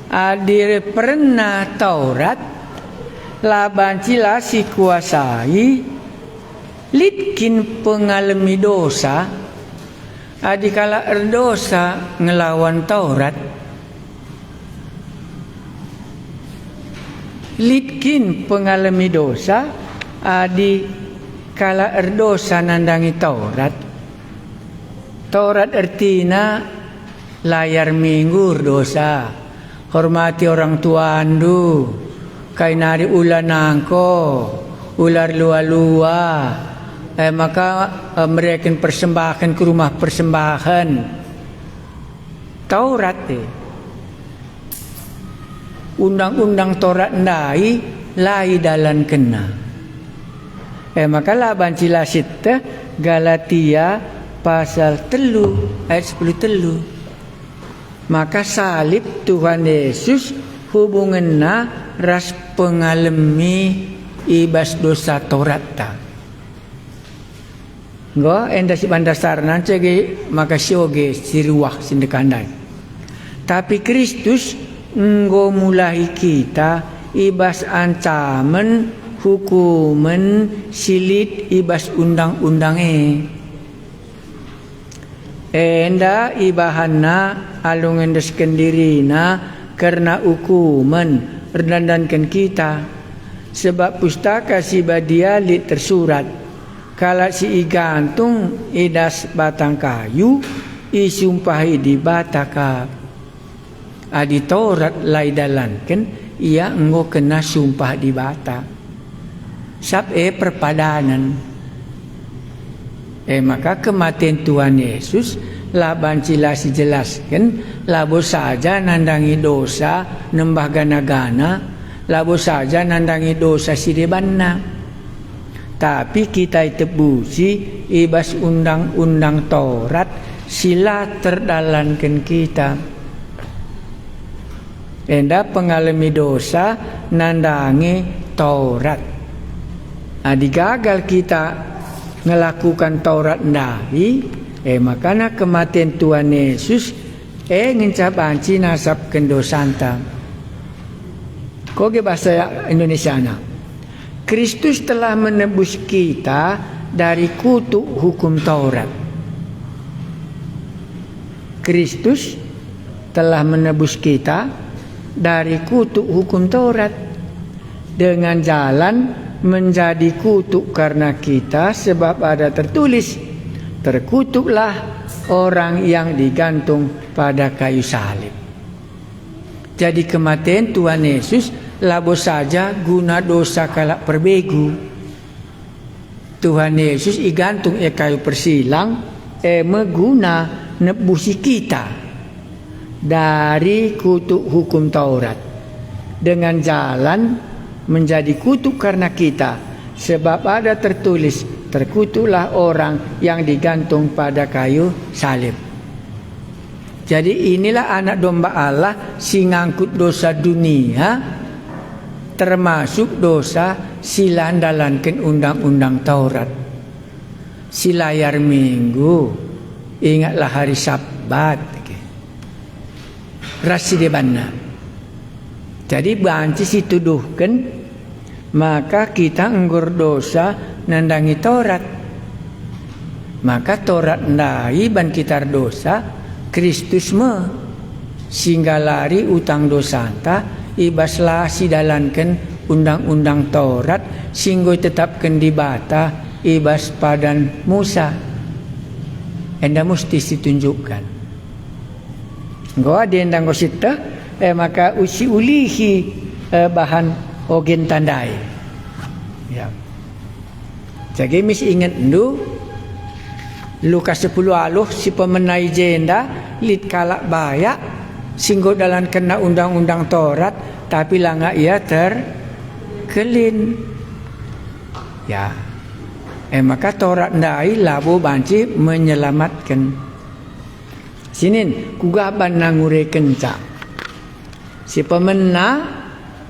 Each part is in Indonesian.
Adire pernah Taurat laban cila si kuasai litkin pengalami dosa adikala erdosa ngelawan Taurat litkin pengalami dosa adikala erdosa nandangi Taurat. Taurat artinya layar minggur dosa, hormati orang tua andu, kainari ular nangko, ular lua-lua, maka mereka persembahkan ke rumah persembahan. Taurat undang-undang Taurat ndai lai dalan kena. Maka laban cilasit Galatia pasal 3 ayat 10. Maka salib Tuhan Yesus hubunganna ras pengalami ibas dosa Taurat ta. Ngo enda si bandasarna cege maka sioge siruah sindekandai. Tapi Kristus nggo mulai kita ibas ancaman hukuman silit ibas undang-undange. Enda ibahanna alungan deskendirina karena hukuman rendankan kita sebab pustaka si badia lit tersurat kala si igantung idas batang kayu isumpahi di bataka adi Taurat lai dalankan ia enggo kena sumpah di bata sab perpadanan. Maka kematian Tuhan Yesus laban cilas dijelaskan labo saja nandangi dosa nembah gana-gana, labo saja nandangi dosa sidebanna. Tapi kita tebusi ibas undang-undang Taurat sila terdalankan kita. Enda pengalami dosa nandangi Taurat. Digagal kita ngelakukan Taurat ndai makana kematian Tuhan Yesus ngencabanci nasab kendosanta. Koge bahasa Indonesia na Kristus telah menebus kita dari kutuk hukum Taurat. Kristus telah menebus kita dari kutuk hukum Taurat dengan jalan menjadi kutuk karena kita sebab ada tertulis terkutuklah orang yang digantung pada kayu salib. Jadi kematian Tuhan Yesus labo saja guna dosa kalak perbegu. Tuhan Yesus igantung kayu persilang meguna nebusi kita dari kutuk hukum Taurat dengan jalan menjadi kutuk karena kita sebab ada tertulis terkutuklah orang yang digantung pada kayu salib. Jadi inilah anak domba Allah si ngangkut dosa dunia termasuk dosa si landalankan undang-undang Taurat. Si layar minggu, ingatlah hari Sabat. Rasi debanna. Jadi banci si tuduhkan maka kita enggur dosa nandangi Taurat. Maka Taurat ndai ban kita dosa Kristus me sehingga lari utang dosanta ibaslah si dalankan undang-undang Taurat singgo tetapkan di bata ibas padan Musa. Enda mesti ditunjukkan. Engko ada endang gosita maka usi ulihi bahan ogen tandai. Ya. Jadi mis ingat ndu Lukas 10 aluh si pemenai jenda lit kalak bayak singgo dalam kena undang-undang Taurat tapi langa ia terkelin. Ya. Maka Taurat ndai labo banci menyelamatkan. Sinin kugaban nangure kencak. Si pemena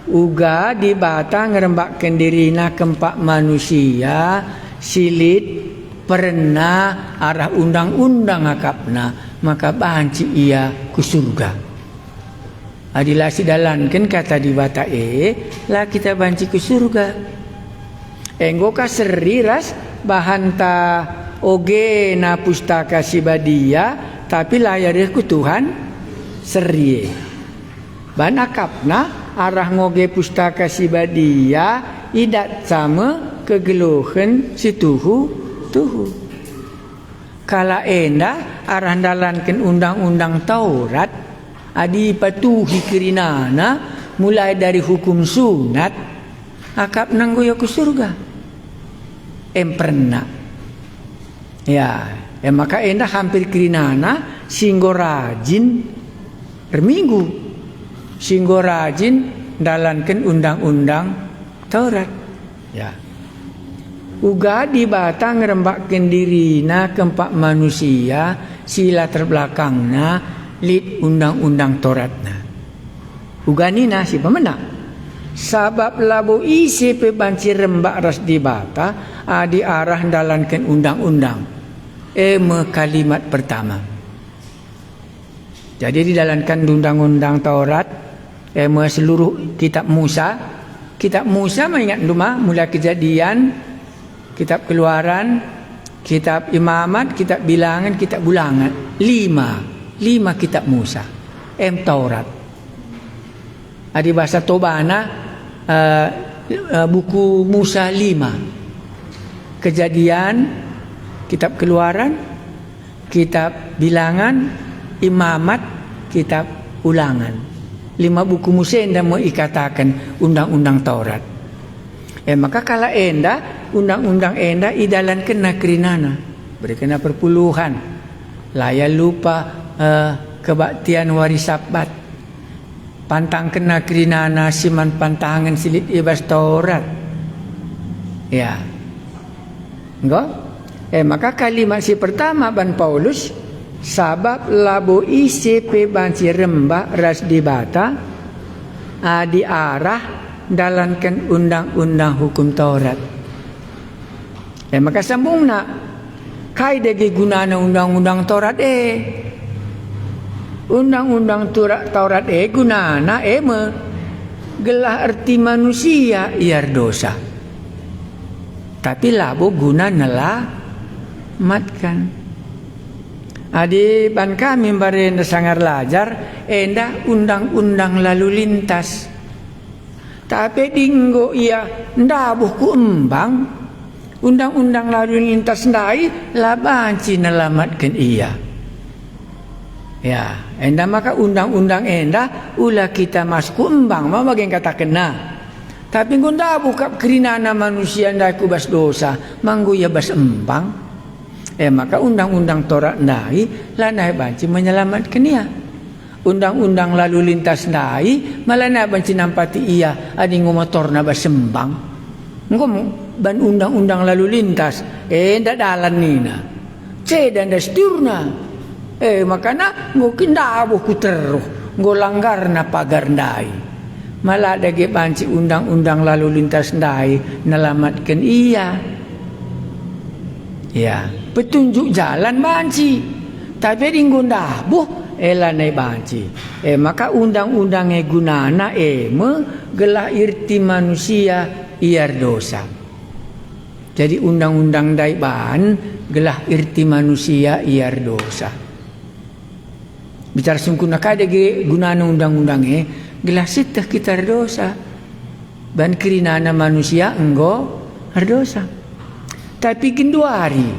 uga di bata ngerembakkan dirina kempak manusia silit pernah arah undang-undang akapna maka banci ia ku surga. Adilah si dalankan kata di bata lah kita banci ke surga. Enggo ka seri ras bahanta oge na pustaka si badia tapi layar ku Tuhan seri. Ban akapna arah ngoge pustaka si badia idat sama kegeluhan si tuhu. Kala enda arah dalankan undang-undang Taurat adi patuhi kirinana mulai dari hukum sunat akap nanggoyo ke surga pernah ya maka enda hampir kirinana singgo rajin berminggu singgo rajin dalankan undang-undang Taurat ya uga di bata ngerembakin dirina kempak manusia sila terbelakangna lid undang-undang Tauratna. Uga nina si pemenang. Sabab labo isi pebanci rembak ras di bata adi arah dalankan undang-undang. Kalimat pertama. Jadi didalankan undang-undang Taurat seluruh kitab Musa. Kitab Musa mengingat rumah mulai Kejadian, Kitab Keluaran, Kitab Imamat, Kitab Bilangan, Kitab Ulangan. 5 kitab Musa. Taurat. Di bahasa Tobana buku Musa 5. Kejadian, Kitab Keluaran, Kitab Bilangan, Imamat, Kitab Ulangan. 5 buku Musa yang mau ikatakan undang-undang Taurat. Maka kala enda undang-undang enda idalan kena kerinana berkena perpuluhan laya lupa kebaktian waris sabat pantang kena kerinana siman pantangan silit ibas Taurat ya enggak maka kalimat si pertama ban Paulus sabab labo isi pe banci rembak ras di bata di arah dalankan undang-undang hukum Taurat. Maka sambung nak kai degi gunana undang-undang Taurat undang-undang Taurat gunana gelah arti manusia iar dosa. Tapi labo guna nelamatkan. Adi ban kami barenda sangar lajar enda undang-undang lalu lintas. Tapi dinggo ia ndabuh ku embang undang-undang lalu lintas ndai labanci nelamatkan ia ya enda maka undang-undang enda ulah kita masuk ku embang mau bagian kata kena tapi ngunda buka kerinana manusia ndai ku bas dosa manggu ya bas embang maka undang-undang Taurat ndai lanai banci menyelamatkan ia undang-undang lalu lintas ndai malah na banci nampati ia adi ngomotorna basembang ngom ban undang-undang lalu lintas ndak dalan nina dan dasturna makana mungkin dabuh ku teruh ngolanggar na pagar ndai malah dage banci undang-undang lalu lintas ndai nelamatkan ia ya petunjuk jalan banci tapi dinggo dabuh elanai banci maka undang-undangnya gunana gelah irti manusia iar dosa jadi undang-undang daiban gelah irti manusia iar dosa bicara sungkuna kada ge gunana undang-undangnya gelah sitah kita dosa ban kirinana manusia enggo dosa tapi kedua hari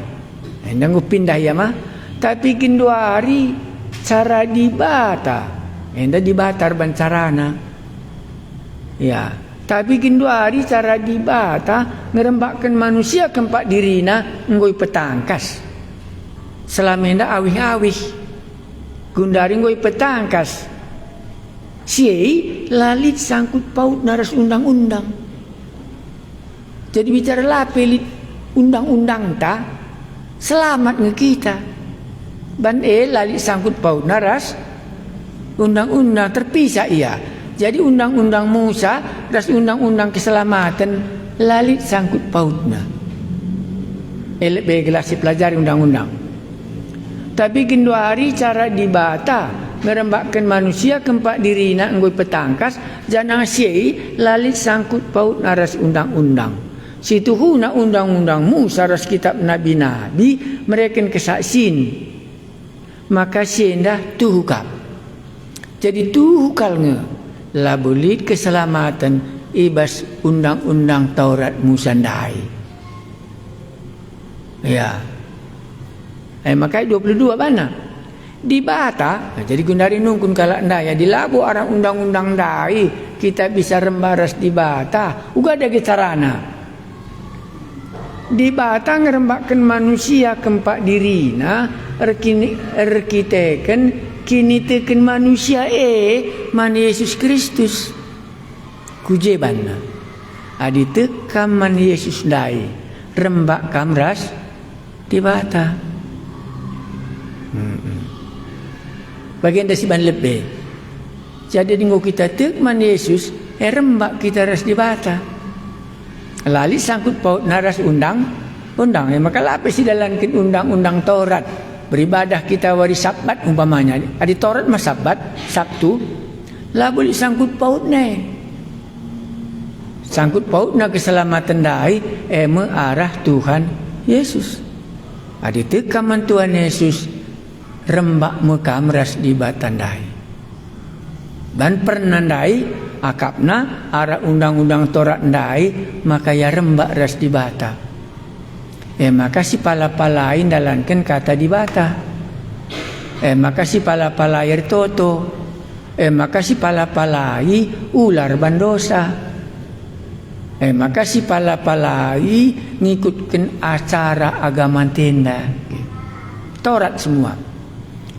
endang pindah ya mah tapi kedua hari cara dibata enda dibatar bancarana ya tapi kedua hari cara dibata ngerembakkan manusia kempak dirina ngoi petangkas selama enda awih-awih gundari ngoi petangkas siei lalit sangkut paut naras undang-undang jadi bicara lapelit undang-undang ta selamat nge kita ban lalit sangkut paut naras undang-undang terpisah ia jadi undang-undang Musa dan undang-undang keselamatan lalit sangkut pautna elek gelas pelajari undang-undang tapi kedua hari cara dibata ngerembakkan manusia kempak dirina ngoi petangkas janang siai lalit sangkut paut naras undang-undang. Situ huna undang-undangmu saras kitab nabi-nabi mereka kesaksin. Maka siendah tuhukap. Jadi tuhukal nge labulit keselamatan ibas undang-undang Taurat musandai. Ya. Maka 22 mana? Di bata, jadi gundari nungkun kalak ndaya di labu arah undang-undang dai kita bisa rembaras di bata. Uga ada carana. Di bata ngerembakkan manusia kempak dirina erkiteken kini teken manusia man Yesus Kristus kujebanna adi tekam man Yesus dai rembak kamras di bata bagian dari ban lebih jadi dinggo kita tek man Yesus rembak kita ras di bata lali sangkut paut naras undang maka lapis di dalam undang-undang Taurat beribadah kita wari Sabat umpamanya adi Taurat mas Sabat Sabtu lah boleh sangkut pautnya keselamatan dai arah Tuhan Yesus adi tekaman Tuhan Yesus rembak mekamras di batandai dan pernandai akapna arah undang-undang Taurat ndai maka ya rembak ras di bata maka si pala-palain dalankan kata di bata maka si pala-palair toto maka si pala-palai ular bandosa maka si pala-palai ngikutkan acara agama tenda Taurat semua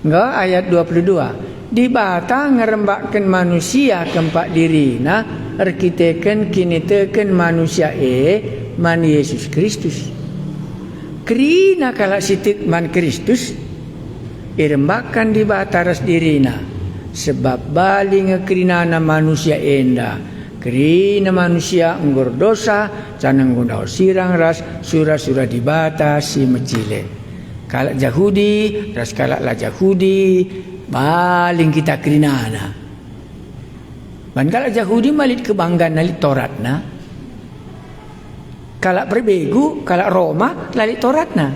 enggak ayat 22 di bata ngerembakkan manusia kempak dirina erkiteken kini teken manusia man Yesus Kristus krina kala sitik man Kristus irembakkan di bata ras dirina sebab bali ngekrinana manusia enda krina manusia nggur dosa canang gundau sirang ras surah-surah di bata si mecile kalak Yahudi ras kalak la Yahudi baling kita krinana ban kalak Yahudi malit kebanggaan nalit Tauratna kalak berbegu kalak Roma lalit Tauratna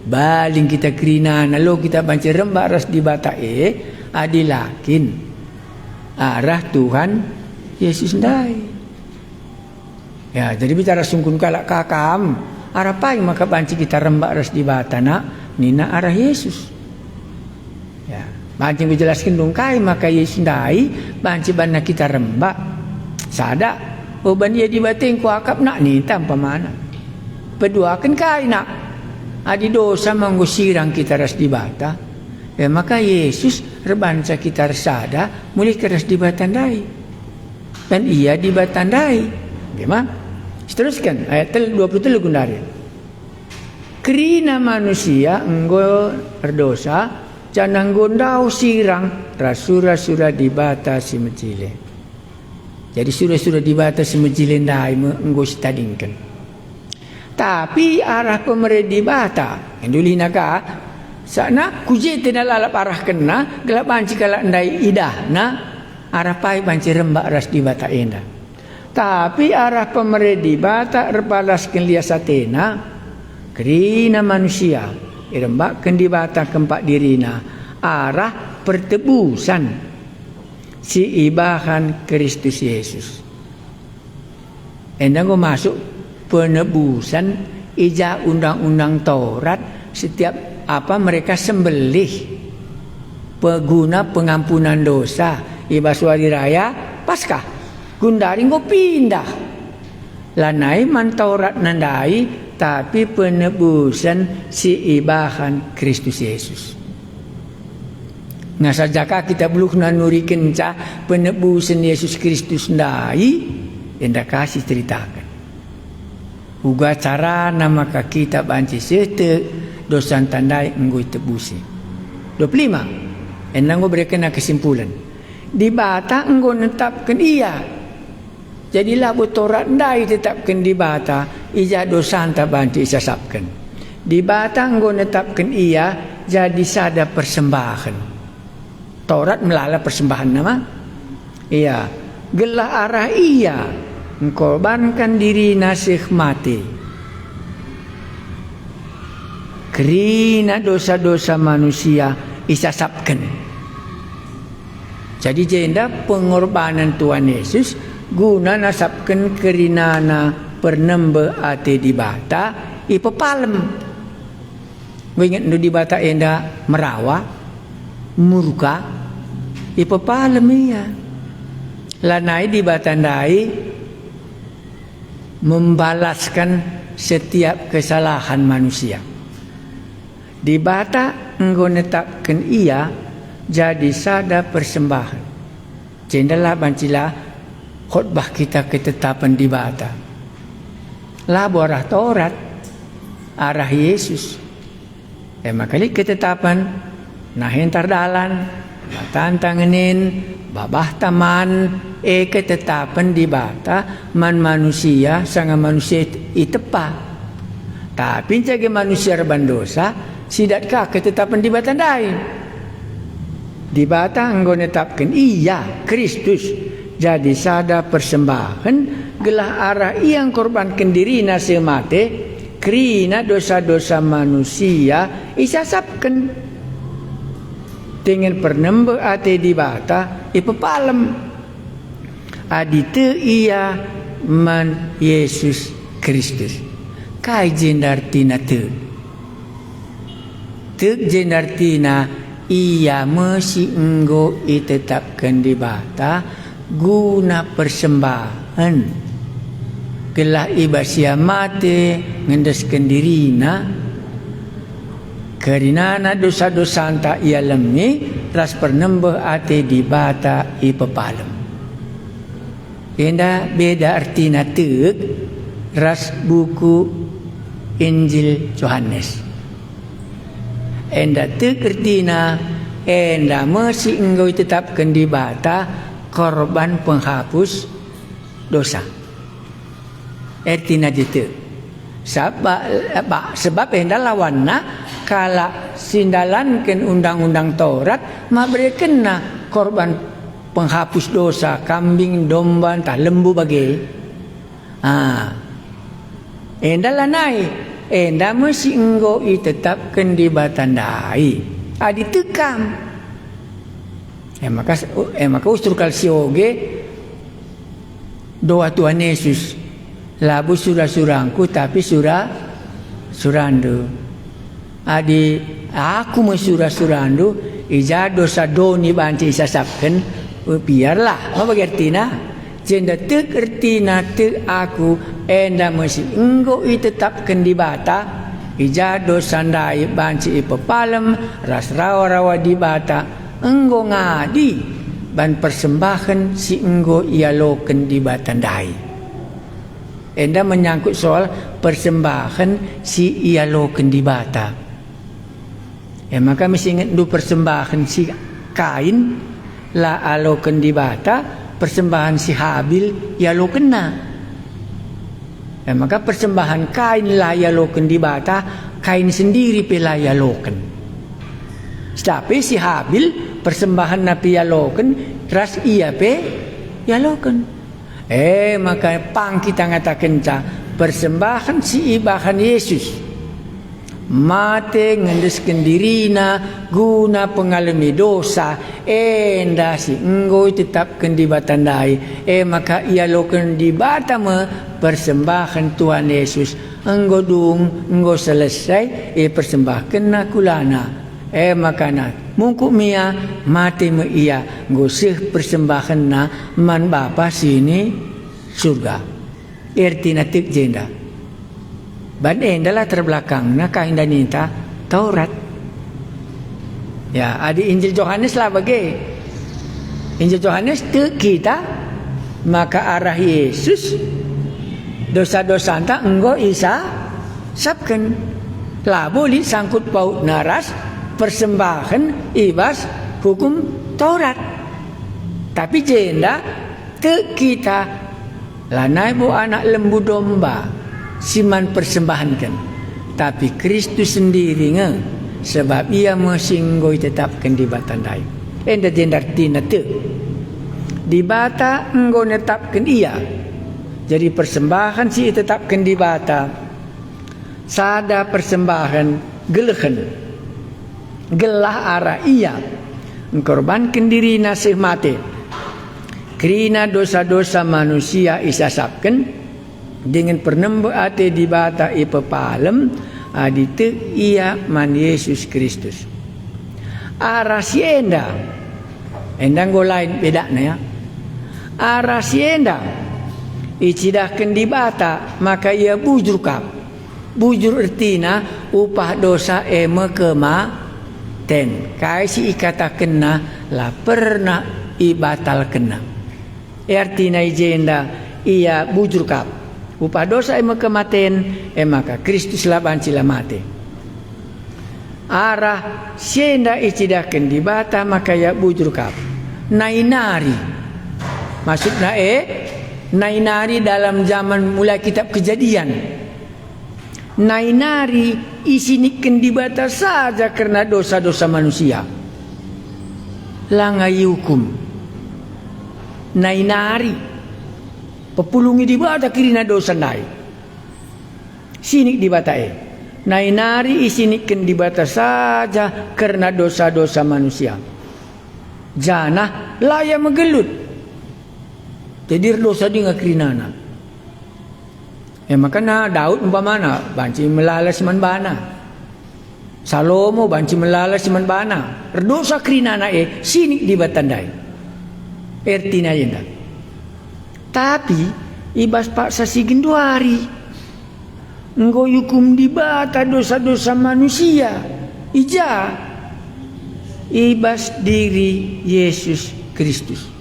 baling kita krinana lo kita banci rembak ras di bata adilakin arah Tuhan Yesus ndai ya jadi bicara sungkun kalak kakam arah pai maka banci kita rembak ras di bata nak nina arah Yesus ya banci menjelaskan dong kai maka Yesus ndai banci bana kita rembak sada oban dia di bateng ku akap nak ni tanpa mana peduakan kai nak adi dosa menggusirang kita ras di bata maka Yesus rebanca kita sada mulai keras di batandai dan ia di batandai gimana seteruskan ayat 23 gundari krina manusia enggo berdosa janang gondau sirang rasura-sura di bata si mecile jadi surah-surah di bata si mecile ndai enggo stadingkan tapi arah pemerintah di bata endulina ka sana kujete na lalap arah kena gelap banci kalak ndai idah na arah pai banci rembak ras di bata enda tapi arah pemerintah di bata repalaskan liasatena krina manusia irembakkan di bata kempak dirina arah pertebusan si ibahan Kristus Yesus endang go masuk penebusan ija undang-undang Taurat setiap apa mereka sembelih peguna pengampunan dosa ibas hari raya Paskah gundaring go pindah lanai man Taurat nandai tapi penebusan si ibahan Kristus Yesus ngasajakah kita belum nanurikan cah penebusan Yesus Kristus ndai enda kasih ceritakan uga cara nama kita banci sete dosan tandai enggoi tebusi 25 enang go berikan kesimpulan di bata enggo netapkan iya jadilah Taurat ndai tetapkan di bata ija dosan ta banci sasapkan di bata enggo netapkan iya jadi sada persembahan Taurat melala persembahan nama. Iya, gelah arah ia mengkorbankan diri nasih mati. Kerina dosa-dosa manusia isasapkan. Jadi jenda pengorbanan Tuhan Yesus guna nasapkan kerinana pernembe ate di bata ipepalem. Ingat nu di bata enda merawa murka ipepalem iya. Lanai di batandai membalaskan setiap kesalahan manusia. Di bata engkau netapkan ia jadi sada persembahan. Jendalah bancilah khutbah kita ketetapan di bata. Labu arah Taurat, arah Yesus. Makali ketetapan nah hentar dalan, tantangenin, babah taman, ketetapan di bata man manusia sangat manusia itepa. Tapi jaga manusia berdosa, sidatkah ketetapan di bata lain? Di bata engkau netapkan iya Kristus jadi sada persembahan gelah arah yang korbankan diri nasi mate kerina dosa-dosa manusia isasapkan dengan pernembe ate di bata ipepalem adite iya man Yesus Kristus kai jendartina te jendartina ia mesti engkau ditetapkan di bata guna persembahan gelah ibasia mate ngendeskan dirina karinana dosa-dosa anta ia lemi ras pernembeh ate di bata ipepalem. Enda beda artina teuk ras buku Injil Yohanes. Enda teuk artina enda mesti engkau tetapkan di bata korban penghapus dosa. Artina itu sebab enda lawanna kala sindalankan undang-undang Taurat mabere kena korban penghapus dosa kambing domba entah lembu bagai enda lanai enda mesti engkau ditetapkan di batandai ditekam maka ustur kalsioge doa Tuhan Yesus labu surah-surangku tapi surandu adi aku mesurah-surandu ija dosa doni banci sasapkan biarlah apa artinya jenda tek artina tek aku enda mesti engkau ditetapkan di bata ija dosa ndai banci ipepalem ras rawa-rawa di bata engkau ngadi ban persembahan si engkau ialoken di bata ndai enda menyangkut soal persembahan si ialoken di bata maka mesti ingat du persembahan si Kain la aloken di bata persembahan si Habil ialoken na maka persembahan Kain la ialoken di bata Kain sendiri pela ialoken tapi si Habil persembahan napi ialoken ras ia pe ialoken maka pang kita ngatakan persembahan si ibahan Yesus mate ngendeskan dirina guna pengalami dosa enda si engkau tetapkan di batandai maka ia lokan di batama persembahan Tuhan Yesus engkau selesai persembahkan na kulana maka na mungku mia mate me ia engkau sih persembahan na man bapa sini surga erti natik jenda ban endalah terbelakang na kain danita Taurat ya adi Injil Yohanes lah bagi Injil Yohanes te kita maka arah Yesus dosa-dosa anta engkau isa sabken lah boleh sangkut paut naras persembahan ibas hukum Taurat tapi jenda te kita lanai bu anak lembu domba siman persembahankan tapi Kristus sendiri sebab ia mesinggoi tetapkan di batandai enda jendartina te di bata enggo netapkan ia jadi persembahan si tetapkan di bata sada persembahan gelehen gelah arah ia mengkorbankan diri nasih mati kerana dosa-dosa manusia isasapkan dengan pernembu ate di bata ipepalem adite ia man Yesus Kristus arah sienda endang go lain bedana ya arah sienda icidahkan di bata maka ia bujur kap bujur ertina upah dosa kematen kai si ikata kena la pernah ibatal kena artina ijenda ia bujur kap upah dosa kematen maka Kristus laban cila mate arah sienda icidahkan di bata maka ia bujur kap nainari maksudnya nainari dalam zaman mulai kitab Kejadian nainari isinikan di bata saja karena dosa-dosa manusia langai hukum nainari pepulungi di bata kirina dosa nai sinik di bata nainari isinikan di bata saja karena dosa-dosa manusia jana laya megelut jadi dosa di ngakrinana makanya Daud umpamana banci melalas man bana Salomo banci melalas man bana dosa krinana sinik di batandai ertina yenda tapi ibas paksa sigenduari enggo hukum di bata dosa-dosa manusia ija ibas diri Yesus Kristus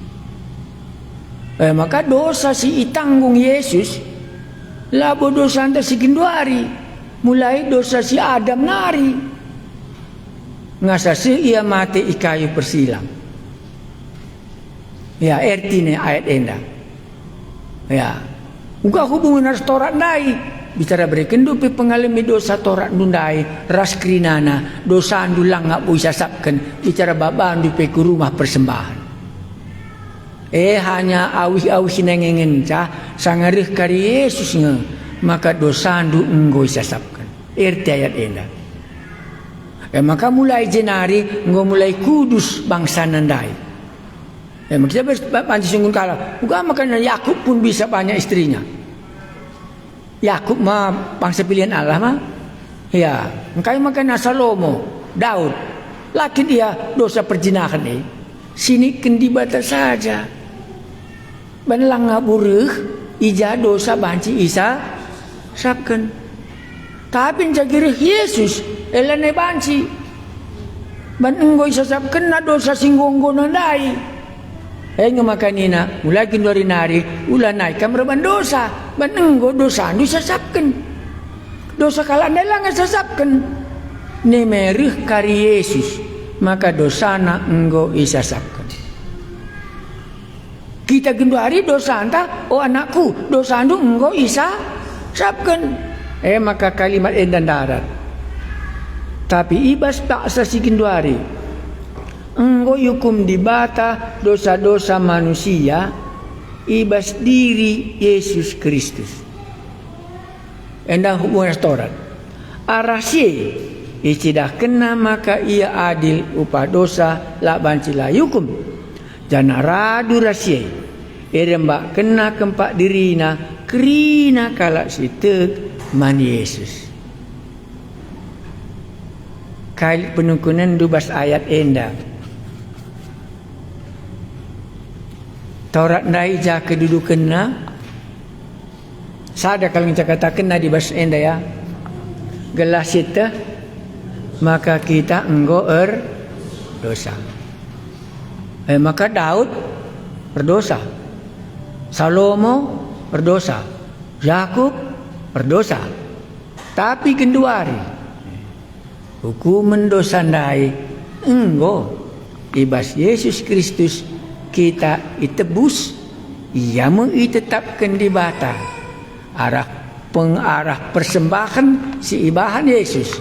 maka dosa si itanggung Yesus labo dosa anta si genduari mulai dosa si Adam nari ngasasi ia mati ikayu persilang ya ertine ayat enda ya uga hubungan restoran dai bicara berikan dupi pengalami dosa torak nundai ras krinana dosa andulang ngak bisa sapkan bicara babaan dupi ke rumah persembahan hanya awih-awih nengengencah sangarih kari Yesus nge maka dosa andu enggo isasapkan erti ayat enda maka mulai jenari enggo mulai kudus bangsa nandai maksudnya panci sungguh kalah bukan makanya Yakub pun bisa banyak istrinya Yakub mah bangsa pilihan Allah mah ya makanya Salomo Daud lakin dia dosa perjinahan sini kendi batas saja benelang ngaburuh ija dosa banci isa sabken tapi jagirih Yesus elane banci ban enggo isa sabken na dosa singgonggo nandai ngemakanina mulai kindori nari ulah naik kameraban dosa ban enggo dosa andu isa sabken dosa kalandai lang isa sabken nemerih kari Yesus maka dosana enggo isa sabken kita genduari dosa anta anakku dosa andu enggo isa sabken maka kalimat endan darat tapi ibas paksa si genduari enggo hukum di bata dosa-dosa manusia ibas diri Yesus Kristus endang hubungan restoran arasye icidah kena maka ia adil upah dosa la bancila hukum jana radu rasye erembak kena kempak dirina kerina kalak sitek man Yesus kali penungkunan 12 ayat enda Taurat naija kedudukanna sada kalau kita katakan di bahasa enda ya gelas itu maka kita enggo dosa maka Daud berdosa Salomo berdosa Yakub berdosa tapi genduari hukuman dosa ndai enggo ibas Yesus Kristus kita itebus ia mengitetapkan di bata pengarah persembahan si ibahan Yesus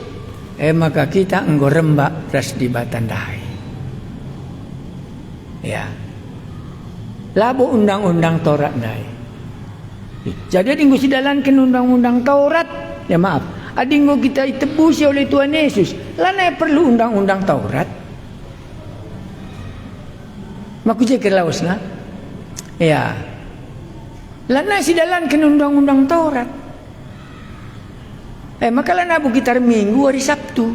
maka kita enggo rembak ras di batandai Ya. Labo undang-undang Taurat nai. Jadi adinggo sidalankan undang-undang Taurat, ya maaf, adinggo kita ditebusi oleh Tuhan Yesus. Lanai perlu undang-undang Taurat. Maku cekir laosna. Ya. Lanai sidalankan undang-undang Taurat. Maka lanai bukitar Minggu hari Sabtu.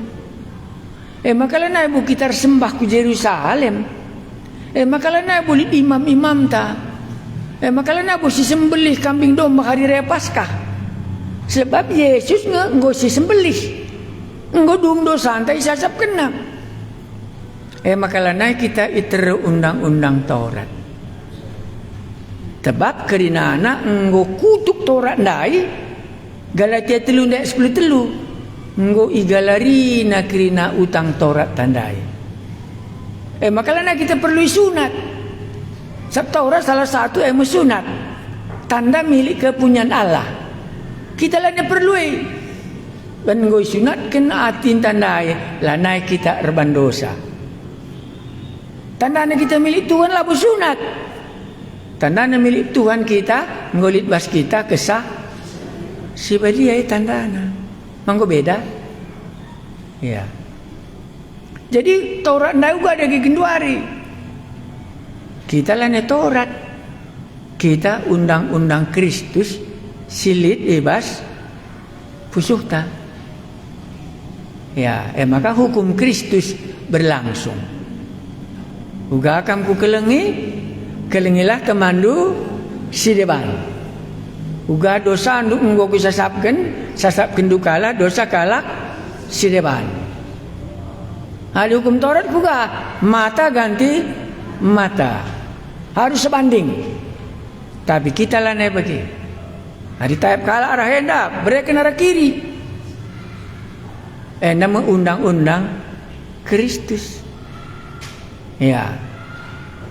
Maka lanai bukitar sembah ku Yerusalem. Maka lanai boleh imam-imam ta. Maka lanai boleh sembelih kambing domba hari raya Paskah. Sebab Yesus nggak sembelih. Nggak dung dosa antai sasap kena. Maka lanai kita iteru undang-undang Taurat. Sebab kerana anak nggak kutuk Taurat dai. Galatia 3:10 nggo igalari na kirina utang Taurat tandai. Makalah kita perlu sunat. Sebab Taurat salah satu sunat. Tanda milik kepunyaan Allah. Kita lana perlu dan nggo sunat kena atin tandai lanai kita reban dosa. Tandanya kita milik Tuhan lah sunat. Tandanya milik Tuhan kita ngolit bas kita kesah siapa dia tandana manggo beda ya. Jadi Taurat ndak juga ada giginduari kita lane Taurat kita undang-undang Kristus silit bebas pusuhta ya. Maka hukum Kristus berlangsung uga akan ku kelengilah kemandu si deban uga dosa anduk nggo sasapken dukala dosa kalak si deban. Hal hukum Taurat juga mata ganti mata harus sebanding. Tapi kita lanai bagi hari tayap kalak arah henda mereka arah kiri. Nama undang-undang Kristus. Ya.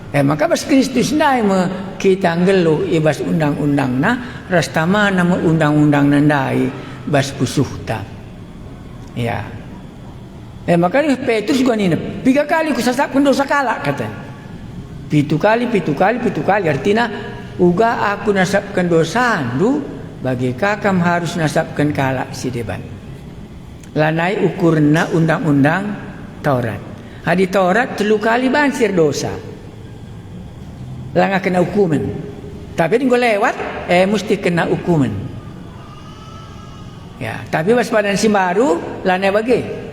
Maka bas Kristus nai kita ngelu ibas undang-undang na rastama nama undang-undang nandai bas pusuhta. Ya. Maka Petrus gua nina 3 kali ku sasapkan dosa kalak kata. 7 kali artinya uga aku nasapkan dosa andu bagi kakam harus nasapkan kalak si deban. Lanai ukurna undang-undang Taurat. Hadi Taurat 3 kali bansir dosa. Lang kena hukuman. Tapi tinggal lewat mesti kena hukuman. Ya, tapi waspada si baru lana bagi.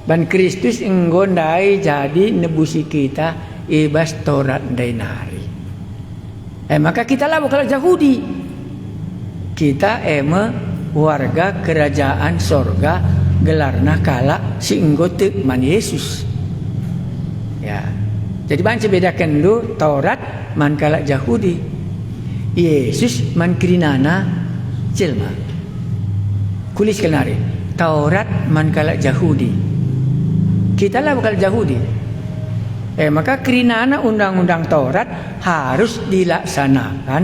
Ban Kristus enggondai jadi nebusi kita ibas Taurat dainari. Maka kita lah bukan Yahudi. Kita warga kerajaan sorga gelarna kala si enggote man Yesus. Ya. Jadi banca bedakan dulu Taurat man kalak Yahudi. Yesus man kirinana jelma. Kulis kenari. Taurat man kalak Yahudi. Kita lah bukan Yahudi. Maka kirinana undang-undang Taurat harus dilaksanakan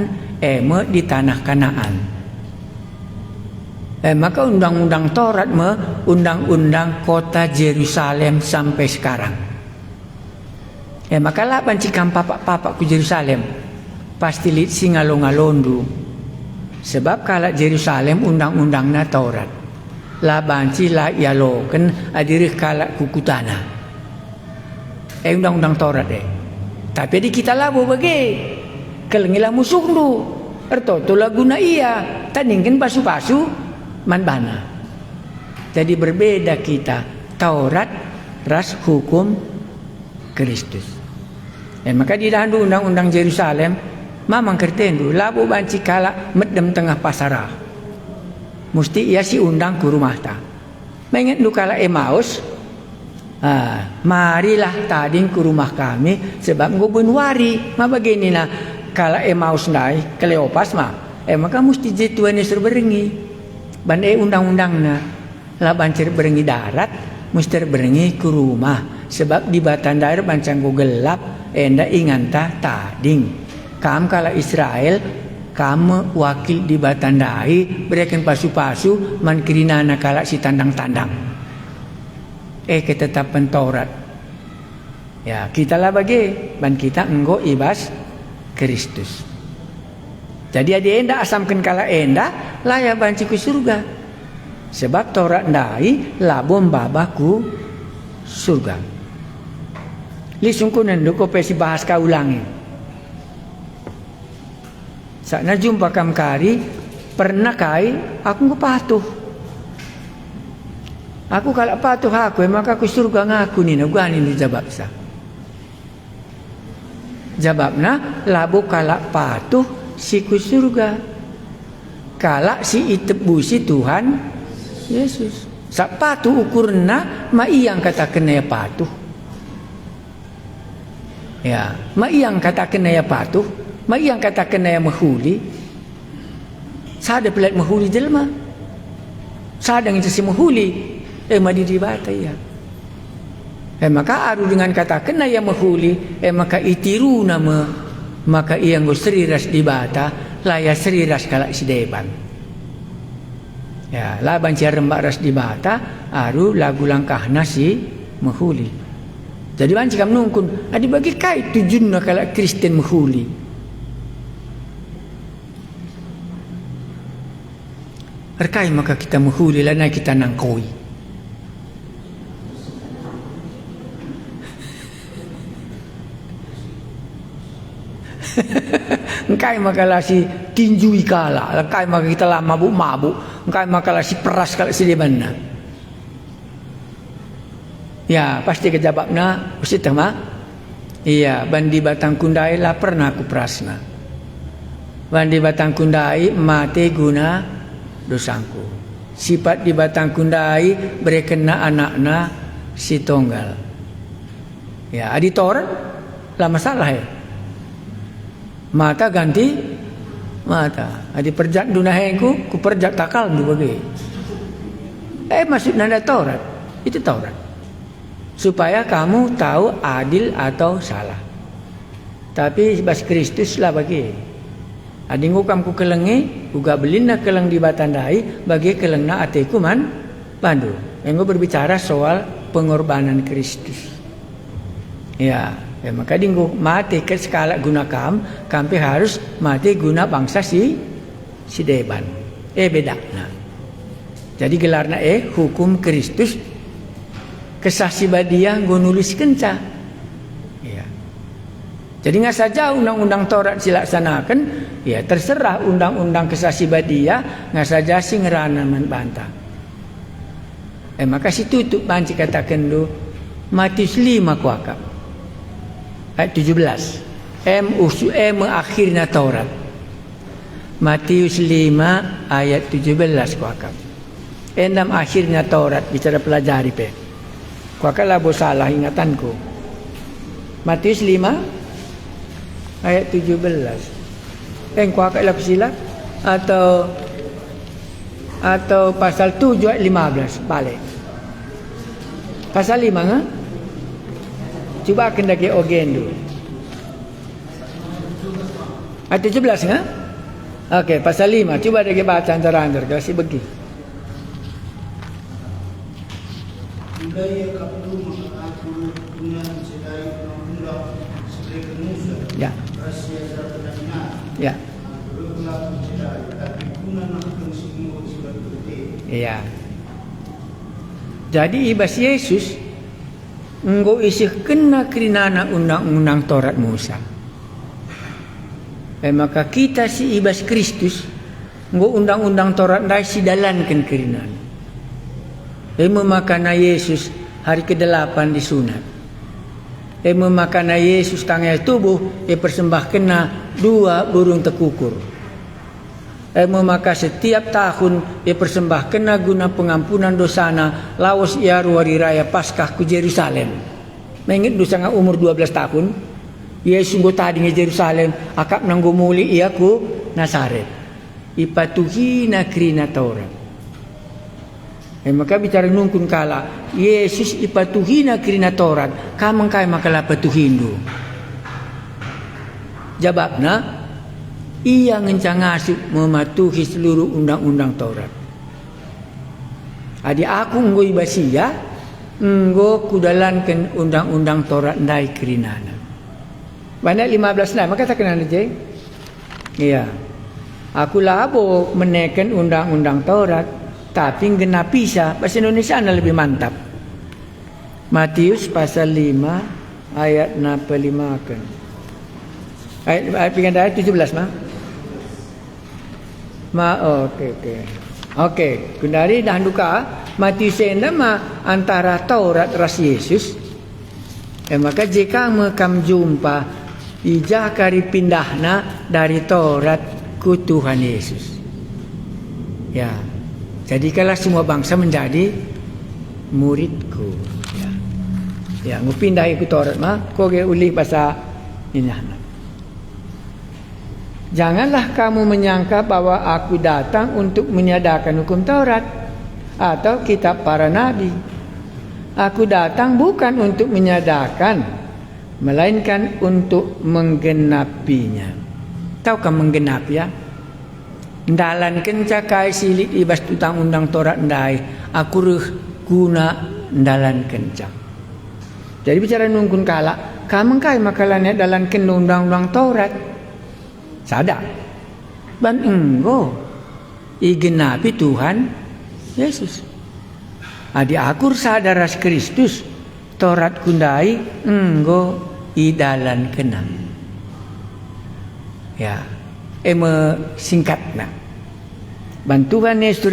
di tanah Kanaan. Maka undang-undang Taurat undang-undang kota Yerusalem sampai sekarang. Maka lah pancikan papak-papak ku Yerusalem pasti lit singalong-alondu. Sebab kalau Yerusalem undang-undangna Taurat. La banci la yaloken adirih kalak kukutana. Undang-undang Taurat Tapi di kita labu bagi. Kelengilah musuh tu. Erto tu lagu na iya. Taningkan pasu-pasu manbana. Jadi berbeda kita. Taurat ras hukum Kristus. Maka di dalam undang-undang Yerusalem mamang kertendu labu banci kala medem tengah pasara. Mesti ia si undang ke rumah ta. Menget lu kala Emmaus. Marilah tadi ke rumah kami sebab ngubun wari. Ma begini na kala Emmaus nai Kleopas maka mesti Tuhan Yesus berengi. Bandai undang-undangna lah bancir berengi darat mesti berengi ke rumah. Sebab di batan daerah bancang gelap enda inganta tading. Kam kala Israel kamu wakil di batan dahi berikan pasu-pasu man kirinana kala si tandang-tandang. Ketetapan Taurat. Ya, kita lah bagi ban kita enggo ibas Kristus. Jadi ada enda asamkan kala enda layak banci ku surga. Sebab Taurat ndai labom babaku surga. Lisungku nendo ko pesi bahas ka ulangi. Sakna jumpa kam kari pernah kai aku ngepatuh. Aku kalau patuh aku maka aku surga ngaku ni nagani ni jabab sa. Jawabna labu kalak patuh si ku surga. Kalak si itebusi Tuhan Yesus. Sak patuh ukurna ma iyang kata kena ya patuh. Ya, ma iyang kata kena ya patuh, ma iyang kata kena ya mahuli. Sada pelat mahuli jelma. Sada ngin si mahuli ma didibata ya. Maka aru dengan kata kena yang mahuli maka itiru nama maka iyang go seriras dibata laya seriras kalak si deban ya laban cia rembak ras dibata aru lagu langkahna si mahuli. Jadi banci kam nungkun adi bagi kai tujunna kalak Kristen mahuli. Erkai maka kita mahuli lana kita nangkoi. Engkai makalah si tinju ikala, engkai maka kita lah mabuk-mabuk, engkai makalah si peras kalau si debanna. Ya pasti kejababna mesti tema. Iya bandi batang kundai lah pernah aku prasna. Bandi batang kundai mate guna dosangku. Sifat di batang kundai berekena anakna si tonggal. Ya adi Taurat lah masalah ya. Mata ganti mata. Adi perjak dunahengku ku perjak takal du bagi. Maksud nanda Taurat. Itu Taurat. Supaya kamu tahu adil atau salah. Tapi bas Kristus lah bagi. Adi ngukam ku kelengi, uga belina keleng di batandai bagi kelengna ateku man pandu. Engko berbicara soal pengorbanan Kristus. Ya. Maka dinggo mati ke skala guna kampi harus mati guna bangsa si deban. Beda. Nah. Jadi gelarna hukum Kristus kesaksi badia nggo nulis kenca. Ya. Jadi nggak saja undang-undang Taurat dilaksanakan, ya terserah undang-undang kesaksi badia nggak saja si ngerana membantah. Maka si tutup banci katakan do Matius 5 kuaka. Ayat 17 akhirnya Taurat Matius 5 ayat 17 kuakam endam akhirnya Taurat bicara pelajari pe kuakam lah salah ingatanku Matius 5 ayat 17 kuakam lah silap atau pasal 7 ayat 15 balik pasal 5 ha? Cuba akan daki ogen dulu. Ayat 17 kan? Okey, pasal 5. Cuba daki baca antara-antara. Kasih bagi. Ya. Ya. Iya. Jadi ibas Yesus enggo isih kena kerinana undang-undang Taurat Musa. Maka kita si ibas Kristus enggo undang-undang Taurat dai si dalankan kerinan. Memakana Yesus hari ke-8 disunat. Memakana Yesus tanggal tubuh persembahkena 2 burung tekukur. Maka setiap tahun persembahkena guna pengampunan dosana lawas ia hari raya Paskah ku Yerusalem. Mengit dosa nga umur 12 tahun. Yesus go tadi nge Yerusalem akap nang gumuli ia ku Nazaret. Ipatuhi na krina Taurat. Maka bicara nungkun kala Yesus ipatuhi na krina Taurat kamang kay makala patuhindo. Jawabna ia ngencangasup mematuhi seluruh undang-undang Taurat. Adi aku ngoi basia enggo kudalankeun undang-undang Taurat ndai kerinana. Banyak 15 nah, maka tak kenal je. Iya. Aku labo menekan undang-undang Taurat, tapi genap bisa. Bahasa Indonesia lebih mantap. Matius pasal 5 ayat 65 kan. Ayat pingan ayat 17 mah. Okey. Kundari dah duka Matius nama antara Taurat ras Yesus. Maka jika mekam jumpa ijah kari pindahna dari Taurat ku Tuhan Yesus. Ya. Jadikanlah semua bangsa menjadi muridku. Ya, ngupindah ikut Taurat mah koge uli bahasa inahna. Janganlah kamu menyangka bahwa aku datang untuk menyadarkan hukum Taurat atau kitab para nabi. Aku datang bukan untuk menyadarkan, melainkan untuk menggenapinya. Tahukah menggenap ya? Dalan kencakai silik ibas tutang undang Taurat ndai, aku reh guna dalan kencang. Jadi bicara nungkun kala, kamu kai makalanya dalan ken undang-undang Taurat. Sadar. Ban enggo igenapi Tuhan Yesus. Adi akur sadaras Kristus Taurat kundai enggo idalan kena. Ya, singkatna. Bantuan Yesus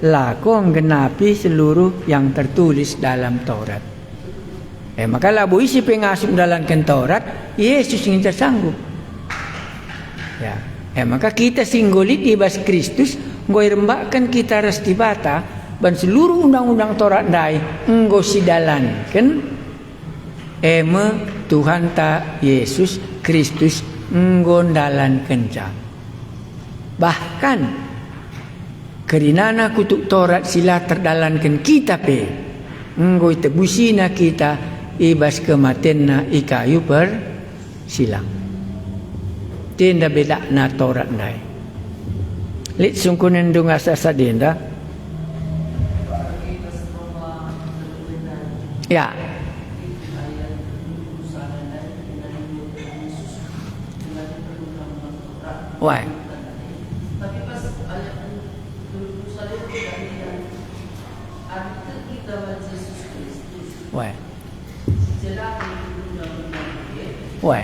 lakon genapi seluruh yang tertulis dalam Taurat. Maka labu isi pengasuh dalam Taurat, Yesus ingin tersanggup. Ya, maka kita singgolit ibas Kristus, ngoi rembakan kita resti bata, dan seluruh undang-undang Taurat dai, nggo sidalan kan? Tuhan ta Yesus Kristus nggo dalan kencang. Bahkan kerinana kutuk Taurat sila terdalankan kita pe, nggo tebusina kita ibas kematenna ikayu per silang. Tenda beda na Taurat nai. Lit sungkunen dung asa sadenda. Ya. Why? Tapi pas ayat 21 ada kita baca Yesus Kristus. Why? Why?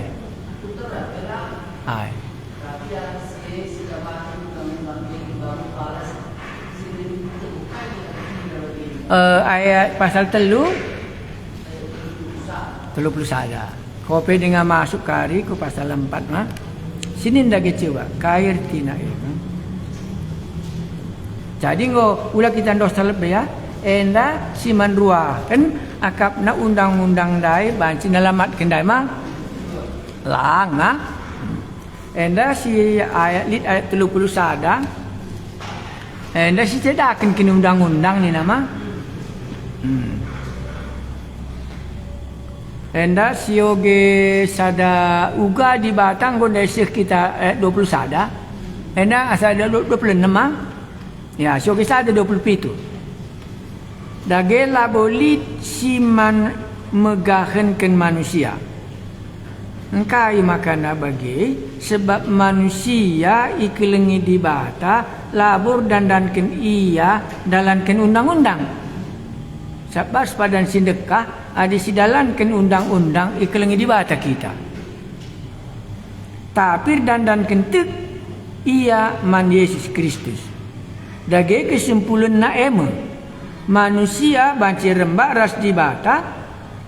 Ay. Ayat pasal 31 kopi dengan masuk kari ku pasal 4 mah sini ndak coba kair tina itu. Jadi ngo ulah kita dosa lebih ya enda siman rua kan akap na undang-undang dai banci nalamat kendai mah lang ah. Enda si ayat 30 sada. Enda si cedakan kini undang-undang ni nama. Enda si oge sada uga di batang gonda sih kita 20 sada. Enda asal 26 mah. Ya, si oge sada 27. Dagela bolit siman megahenkan manusia. Engkai makana bagi sebab manusia ikelengi di bata labur dandankan ia dalankan undang-undang. Sabas padan sindekah adi sidalankan undang-undang ikelengi di bata kita. Tapi dandankan tek ia man Yesus Kristus. Dage kesimpulan na manusia banci rembak ras di bata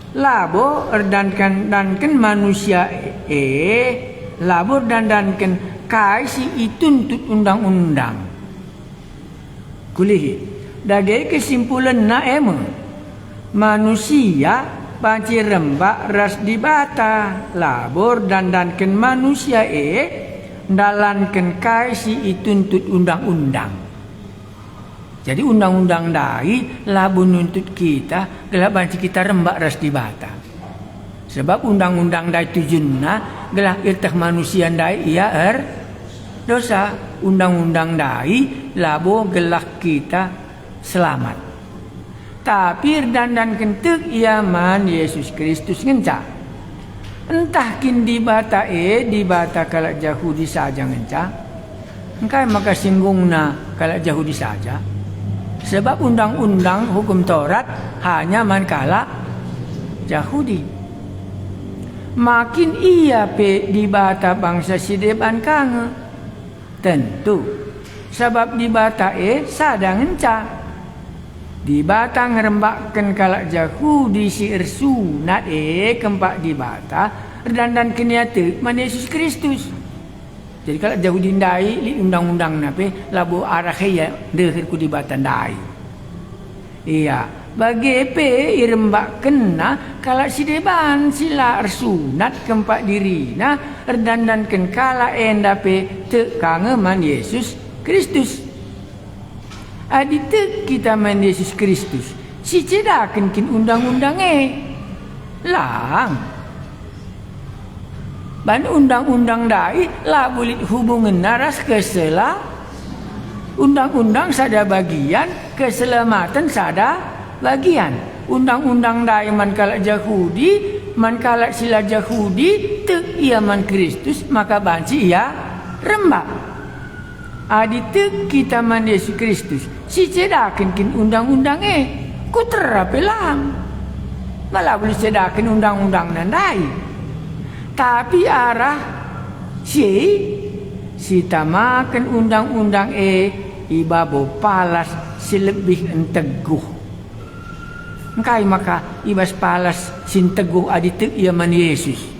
labo dankan manusia labor dankan kai si ituntut undang-undang kulihi dage kesimpulan na manusia banci rembak ras di bata labor dankan manusia dalankan kai si ituntut undang-undang. Jadi undang-undang dai labu nuntut kita gelap banci kita rembak ras di bata. Sebab undang-undang dai tujuanna gelah irtah manusia dai ia dosa. Undang-undang dai labu gelah kita selamat. tapi dandan kentuk ia man Yesus Kristus ngenca. Entah kin dibata kalak Yahudi saja ngenca. Engkai maka singgungna kalak Yahudi saja. Sebab undang-undang hukum Taurat hanya man kalak Yahudi. Makin ia pe dibata bangsa sideban kange. Tentu sebab dibata sadang ngenca. Dibata ngerembakkan kalak Yahudi si ersunat kempak dibata dan kenyata man Yesus Kristus. Jadi kalak Yahudi ndai li undang-undang nape labu arah ya dehir ku dibata ndai. Iya, bagi pe irembakkan na kalak si deban sila ersunat kempak dirina erdandankan kalak endape te kange man Yesus Kristus. Adite kita man Yesus Kristus si cedakan kin undang-undang lang ban undang-undang dai lah bulit hubungan naras kesela undang-undang sada bagian keselamatan sada bagian undang-undang dai man kalak Yahudi man kalak sila Yahudi te ia man Kristus maka banci ia rembak. Adite kita man Yesus Kristus si cedakan kin undang-undang ku terapelang malah boleh cedakan undang-undang nandai tapi arah si tamakan undang-undang ibabo palas selebih enteguh engkai maka ibas palas sin teguh adite ia man Yesus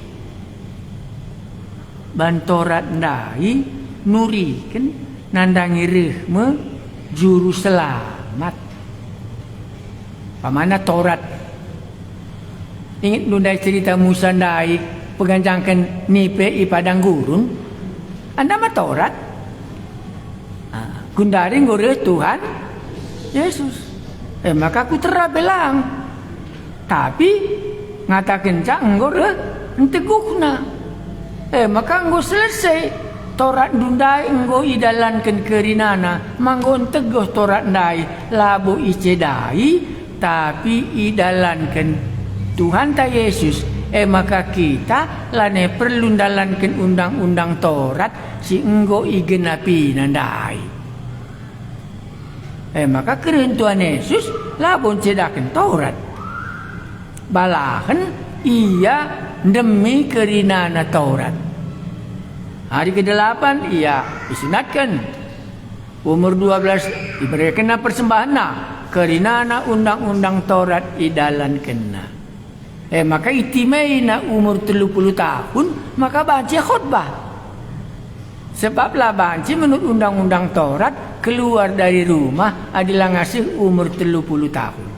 bantorat ndai nuri kan nandangi rehme juru selamat. Pamana Taurat. Ingat nundai cerita Musa ndai peganjangkan nipe i padang gurun. Anda mah Taurat. Gundari ngurus Tuhan Yesus. Maka aku terabelang. Tapi ngatakan cak ngurus entegukna. Maka ngurus selesai. Torat dundai enggo idalankan kerinana manggon teguh torat ndai labu icedai tapi idalankan Tuhan ta Yesus maka kita lane perlu dalankan undang-undang Taurat si enggo igenapi nandai maka keren Tuhan Yesus labu cedakan Taurat balahan ia demi kerinana Taurat. Hari ke-8 ia disunatkan. Umur 12 diberikan persembahan kerinana undang-undang Taurat idalan kena. Maka itimai na umur 30 tahun maka baca khutbah. Sebab lah baca menurut undang-undang Taurat keluar dari rumah adalah ngasih umur 30 tahun.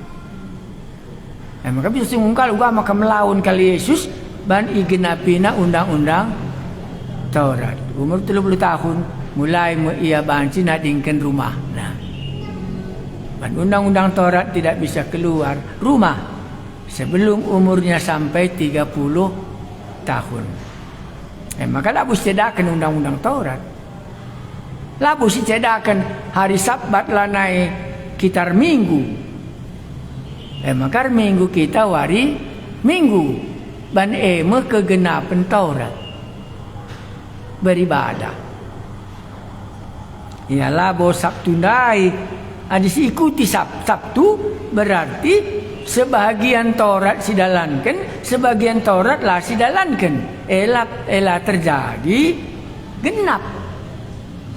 Maka bisa ngungkal maka melawan kali Yesus ban igenapina undang-undang Taurat. Umur 30 tahun mulai ia banci nadingkan rumah. Nah, undang-undang Taurat tidak bisa keluar rumah sebelum umurnya sampai 30 tahun. Maka labu cedakan undang-undang Taurat. Labu si cedakan hari Sabat lanai kitar minggu. Maka minggu kita wari minggu ban kegenapan Taurat. Beribadah. Ialah bahwa Sabtu ndai adis ikuti Sabtu berarti sebahagian Taurat sidalankan, sebagian Taurat lah sidalankan. Ela terjadi genap.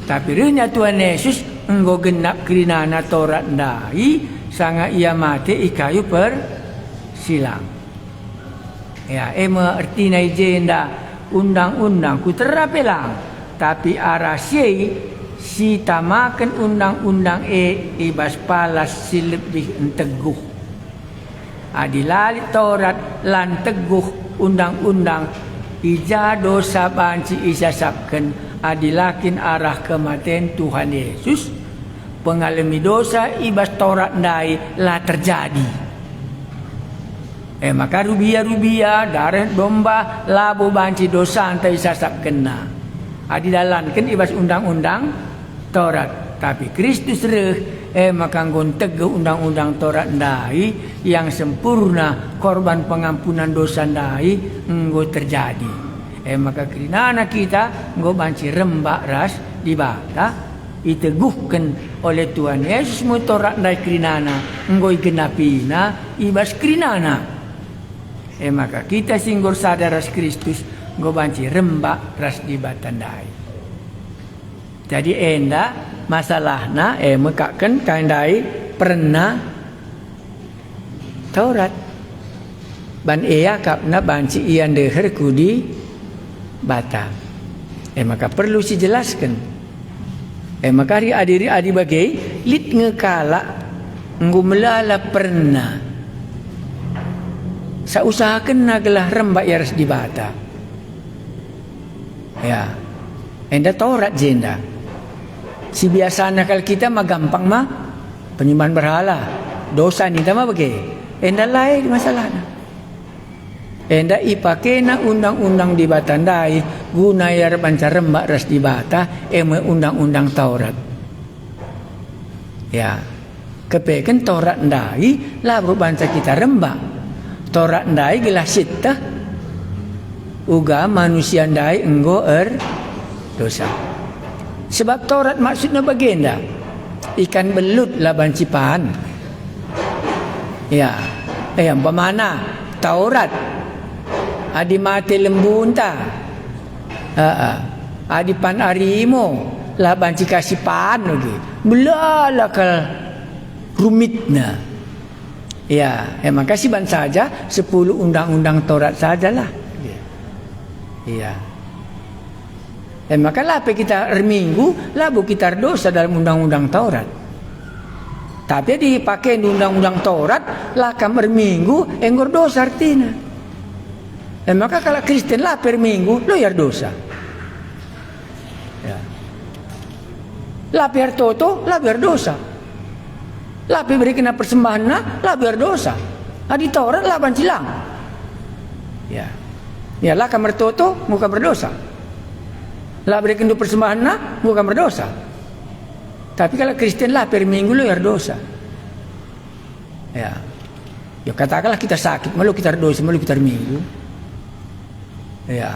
Tapi renya Tuhan Yesus enggo genap kerinana Taurat ndai sanga ia mati ikayu per silang. Ya, artina ijenda undang-undang ku terapelang tapi arah si tamakan undang-undang ibas palas si lebih enteguh adilali Taurat lan teguh undang-undang ija dosa banci isasapkan adilakin arah kematian Tuhan Yesus pengalami dosa ibas Taurat ndai lah terjadi. Maka rubia darah domba labu banci dosa antai sasap kena. Adidalankan ibas undang-undang Taurat. Tapi Kristus reh maka nggon teguh undang-undang Taurat ndai yang sempurna, korban pengampunan dosa ndai nggo terjadi. Maka kerinana kita nggo banci rembak ras di bata iteguhkan oleh Tuhan Yesus mu Taurat ndai kerinana nggo igenapina ibas kerinana. Maka kita singgor sadar ras Kristus nggo banci rembak ras di bata ndai. Jadi enda masalahna mekaken kandai pernah Taurat ban kapna banci ian deher kudi bata. Maka perlu dijelaskan. Maka adiri adi bagai lit ngekala ngumlala pernah sausahakan nagalah rembak yaras di bata. Ya, enda Taurat jenda. Si biasanya kalau kita mah gampang mah penyembahan berhala, dosa ni mah bagai. Enda lain masalahnya. Enda ipakena undang-undang di batandai guna yar banca rembak ras di bata undang-undang Taurat. Ya, kepeken Taurat ndai labru banca kita rembak. Taurat ndai gelah sita uga manusia ndai enggo dosa. Sebab Taurat maksudnya bagenda ikan belut lah bancipan. Ya, umpamana Taurat adi mati lembunta, adi pan arimo lah banci kasih pan lagi, belala kal rumitna. Ya, makasih ban saja 10 undang-undang Taurat sajalah. Iya. Maka lape kita minggu labu kita dosa dalam undang-undang Taurat. Tapi dipakai undang-undang Taurat lakam minggu enggor dosa artinya. Maka kalau Kristen lape minggu lo yar dosa. Ya. Lape yar toto lape yar dosa. Lape beri kena persembahan lape yar dosa. Adi Taurat laban cilang. Ya. Ya lah kamar toto muka berdosa. Lah berikan du persembahan bukan berdosa. Tapi kalau Kristen lah per minggu lo ya dosa. Ya. Ya katakanlah kita sakit, malu kita dosa, malu kita minggu. Ya.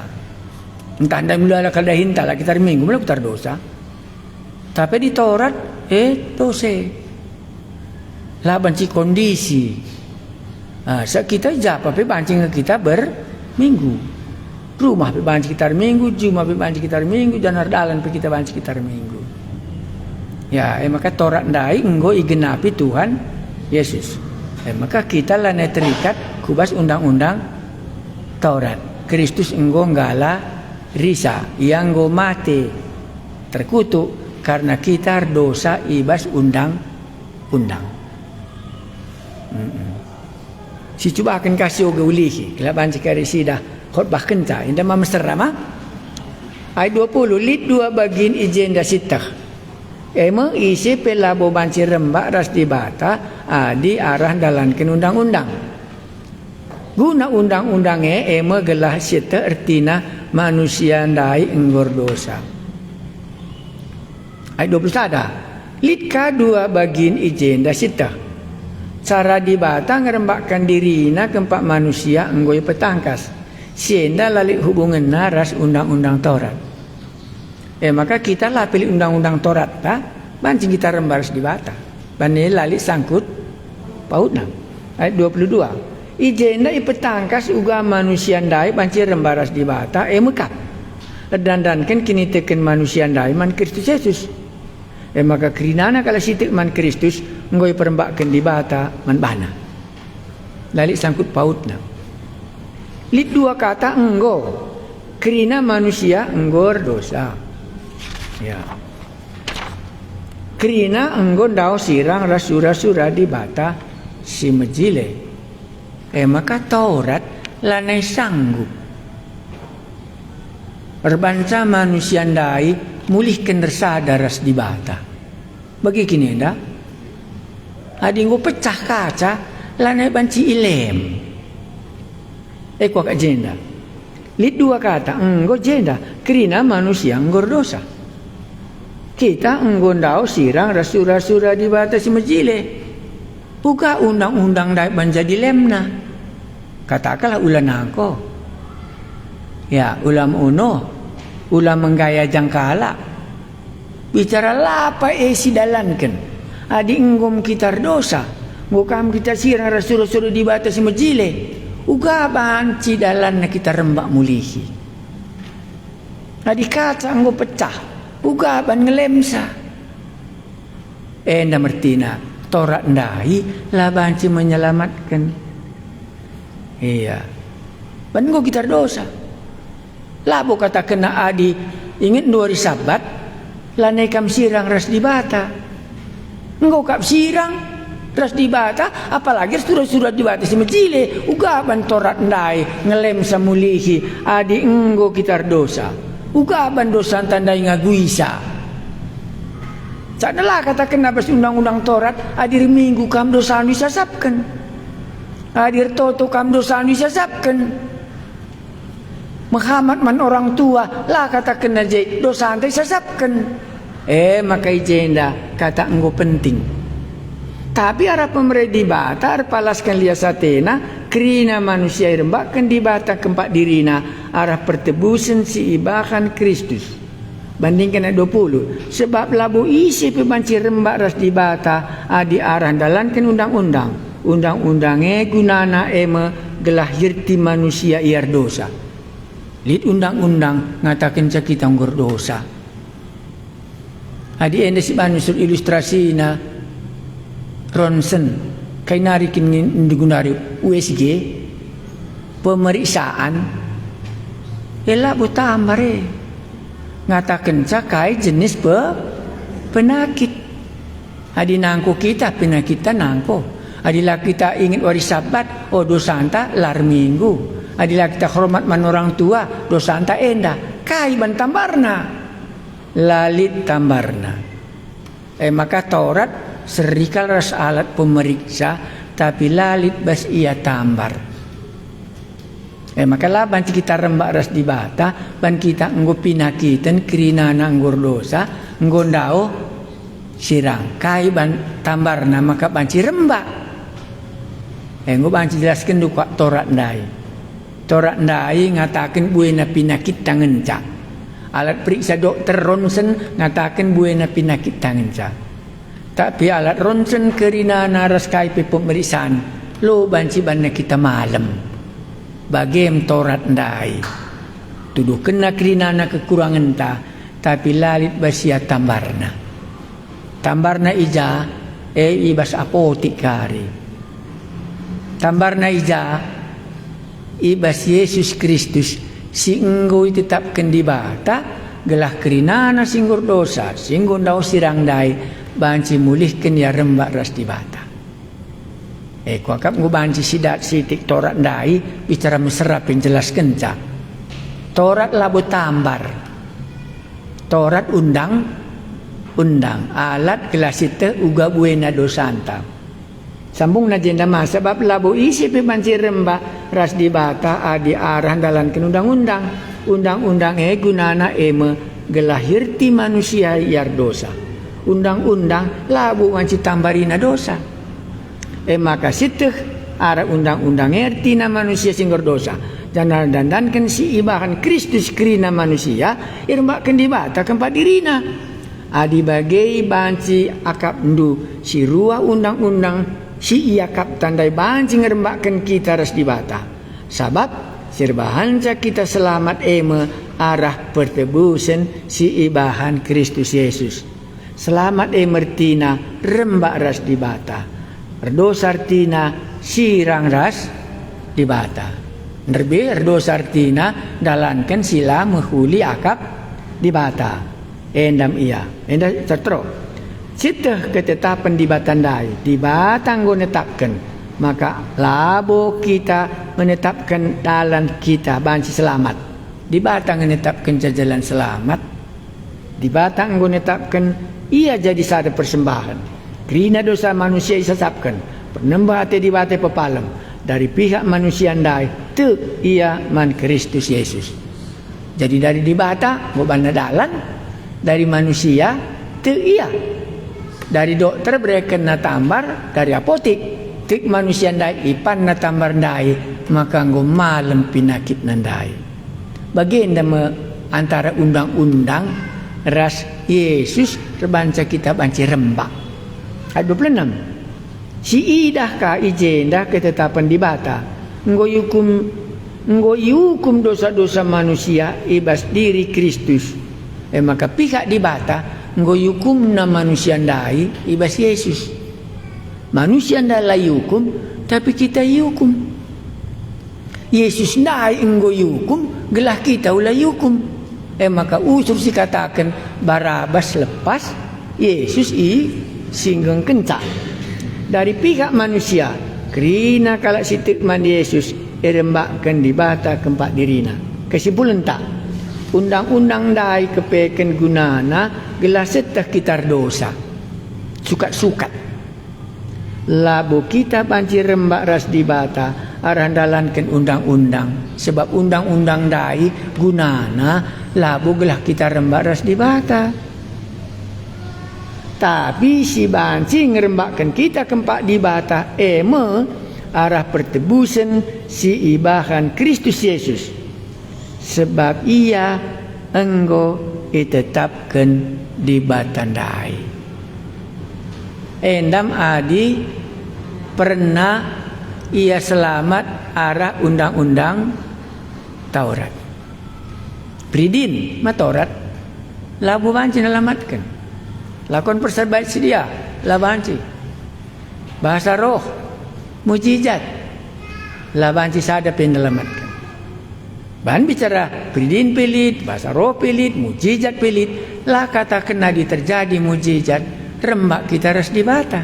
Entah anda mula kalau dah hinta lah kita minggu, malu kita dosa. Tapi di Taurat dosa. Lah banci kondisi. Kita jawab tapi bancing kita berminggu. Rumah pe banci kita minggu, juma pe banci kita minggu, janar dalan pe kita banci kita minggu. Ya, maka Taurat ndai enggo igenapi Tuhan Yesus. Maka kita lah terikat kubas undang-undang Taurat. Kristus enggo nggala risa, yang enggo mati terkutuk karena kita dosa ibas undang-undang. Si coba akan kasih oge ulihi, kalau banci kari sidah khutbah kenta indah mesra mah ayat 20 lit 2 bagian agenda sitah isi pelabo banci rembak ras di bata di arah dalankeun undang-undang guna undang-undangnya gelah sitah artina manusia ndai enggor dosa. Ayat 21 lit ka 2 bagian agenda sitah cara di bata ngerembakkan dirina keempat manusia enggoy petangkas sienda lalik hubungan naras undang-undang Taurat. Maka kita lah pilih undang-undang Taurat bancing kita rembaras di bata. Bani lalik sangkut pautna. Ayat 22. Ijenda ipetangkas uga manusia ndai banci rembaras di bata mekap. Dandankan kini teken manusia ndai man Kristus Yesus. Maka kerinana kalau sitik man Kristus ngoi perembakkan di bata man bana. Lalik sangkut pautna. Lit 2 kata enggo kerina manusia enggor dosa. Ya. Kerina enggo dao sirang rasura-sura di bata si mejile. Maka Taurat lanai sanggup. Perbanca manusia ndai mulihkan rasa daras di bata. Bagi kini dah. Adi enggo pecah kaca lanai banci ilem. Kok jenda. Lit 2 kata enggo jenda kerina manusia enggor dosa. Kita enggondau sirang rasura-rasura di batas majile. Buka undang-undang dapat menjadi lemna. Katakanlah ulan aku. Ya, ulam uno, ulam menggaya jangkala. Bicara lapa esi dalankan. Adi enggom kita dosa. Ngokam kita sirang rasura-rasura di batas majile. Ugaban cidalan na kita rembak mulihi. Adi kata anggo pecah. Ugaban ngelemsa. Enda mertina torat ndai laban ci menyelamatkan. Iya. Bango kita dosa. Labo kata kena adi ingat 2 hari Sabat lanekam sirang ras di bata. Engkau kap sirang ras di bata, apalagi surat-surat di bata si majile. Ugaban torat ndai ngelemsa mulihi adi enggo kita dosa. Ugaban dosa tandai ngaguisa. Caknalah kata kenapa undang-undang Torat hadir minggu kam dosa disasapkan. Hadir toto kam dosa disasapkan. Menghamat man orang tua lah kata kena je dosa antai sasapkan. Maka ijenda kata enggo penting. Tapi arah pemerintah di bata arah palaskan liasatena kerina manusia irembakkan di bata keempat dirina arah pertebusan si ibahan Kristus. Bandingkan ayat 20. Sebab labu isi pebanci rembak ras di bata adi arah dalankan undang-undang. Undang-undangnya gunana eme gelah hirti manusia iar dosa. Lid undang-undang ngatakan kita nggur dosa. Adi ende si manusur ilustrasina Ronsen kay narikin gunari USG pemeriksaan labo tamare ngatakan kay jenis penyakit. Adi nangko kita penyakit nangko. Adilah kita ingin wari Sabat dosa anta lar minggu. Adilah kita hormat man orang tua dosa anta enda kay ban tambarna lalit tambarna. Maka Taurat serikal ras alat pemeriksa tapi lalit bas ia tambar. Maka lah banci kita rembak ras di bata ban kita nggo pinakitan kerinana nggur dosa nggondao sirang kai ban tambarna maka banci rembak. Nggo banci jelaskan duka Torat ndai. Torat ndai ngatakan buena pinakit tangenca. Alat periksa dokter Ronsen ngatakan buena pinakit tangenca. Tapi alat ronsen kerina naras kai pe pemeriksaan lo banci banna kita malam bagem Torat ndai tuduh kena kerina na kekurangan ta tapi lalit basia tambarna ija ibas apotik kari tambarna ija ibas Yesus Kristus si enggo tetapkan di bata gelah kerina na singgur dosa singgur ndau sirang dai banci mulihkan ya rembak ras di bata. Kuakap ngu banci sidat sitik Torat ndai bicara mesra penjelaskan cak. Torat labu tambar. Torat undang alat kelasite uga buena dosanta. Sambung na jenda mas sebab labu isi pe banci rembak ras di bata adi arah dalankan undang-undang. Undang-undang gunana eme gelahirti manusia iar dosa. Undang-undang labu wanci tambarina dosa. Maka situ arah undang-undang ertina manusia singgur dosa. Jangan dandankan si ibahan Kristus kerina manusia irmbakkan di bata keempat dirina. Adi bagai banci akap ndu si rua undang-undang si iakap tandai banci ngerembakkan kita ras di bata. Sabab sirbahanca kita selamat arah pertebusan si ibahan Kristus Yesus. Selamat mertina rembak ras di bata. Berdosa artina sirang ras di bata. Nerbe berdosa artina dalankan sila menghuli akap di bata. Endam ia. Endam setro. Cita ketetapan di batandai. Di batang go netapkan. Maka labo kita menetapkan dalan kita banci selamat. Di batang menetapkan jalan selamat. Di batang go netapkan ia jadi sada persembahan. Kerina dosa manusia isasapkan. Penembah hati di bate pepalem. Dari pihak manusia andai. Tu ia man Kristus Yesus. Jadi dari di bata. Ngobana dalan. Dari manusia. te iya. Dari dokter mereka na tambar dari apotek. Tik manusia ndai ipan na tambar ndai maka nggo malam penyakit nandai. Bagian antara undang-undang ras Yesus terbanca kitab anci rembak. Ayat 26. Si idah ka ijendah ketetapan di bata. Nggo yukum dosa-dosa manusia ibas diri Kristus. Maka pihak di bata nggo yukum na manusia ndai ibas Yesus. Manusia ndak lah yukum, tapi kita yukum. Yesus ndai nggo yukum, gelah kita ulah yukum. Maka usur si katakan Barabas lepas, Yesus singgung kencak. Dari pihak manusia, kerina kalau si tekman Yesus rembakkan di bata kempat dirina. Kesimpulan tak? Undang-undang dai kepeken gunana gelah setah kita dosa. Sukat-sukat. Labu kita banci rembak ras di bata arah dalankan undang-undang. Sebab undang-undang dai gunana labu gelah kita rembak ras di bata. Tapi si banci ngerembakkan kita kempak di bata arah pertebusan si ibahan Kristus Yesus. Sebab ia enggo ditetapkan di batandai. Endam adi pernah ia selamat arah undang-undang Taurat. Pridin ma Taurat labu banci nalamatkan. Lakon persahabat sedia labanci. Bahasa roh mujizat labanci sada penalamatkan. Bahan bicara pridin pelit, bahasa roh pelit, mujizat pelit. Lah kata kena terjadi mujizat, rembak kita ras di bata.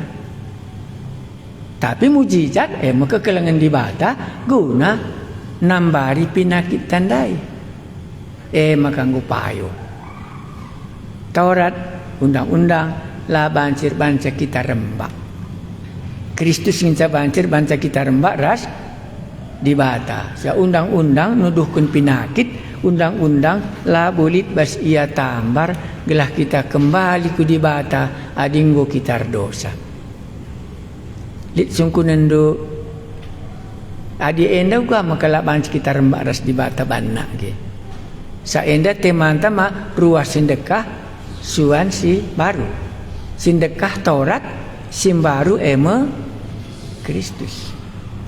Tapi mujizat maka kelangan di bata guna nambari penyakit tandai. Maka ngupayo. Taurat, undang-undang, lah bancir banca kita rembak. Kristus nginca bancir banca kita rembak ras di bata. Sa undang-undang nuduhkan penyakit, undang-undang lah bolit bas ia tambar gelah kita kembali ku di bata adinggo kita dosa. Lit sungkunan do adi enda gua makala banci kita rembak ras di bata banna ge. Sa enda temanta ma ruas sedekah suan si baru. Sedekah Taurat sim baru Kristus.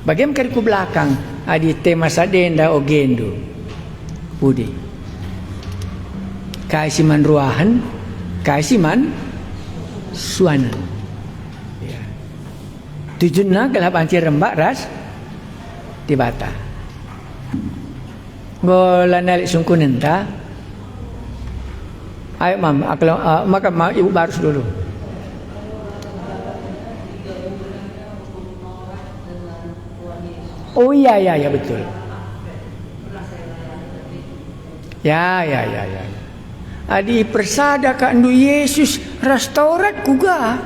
Bagaimana kariku belakang adi tema sadenda ogendo. Budi. Kaisiman ruahan, kaisiman suanan. Ya. Tujuannya kalau banci rembak ras di bata. Gola nalik sungkunan ta. Ayo mam, maka ibu barus dulu. Oh iya betul. Ya. Adi persada ka andu Yesus restorat kuga.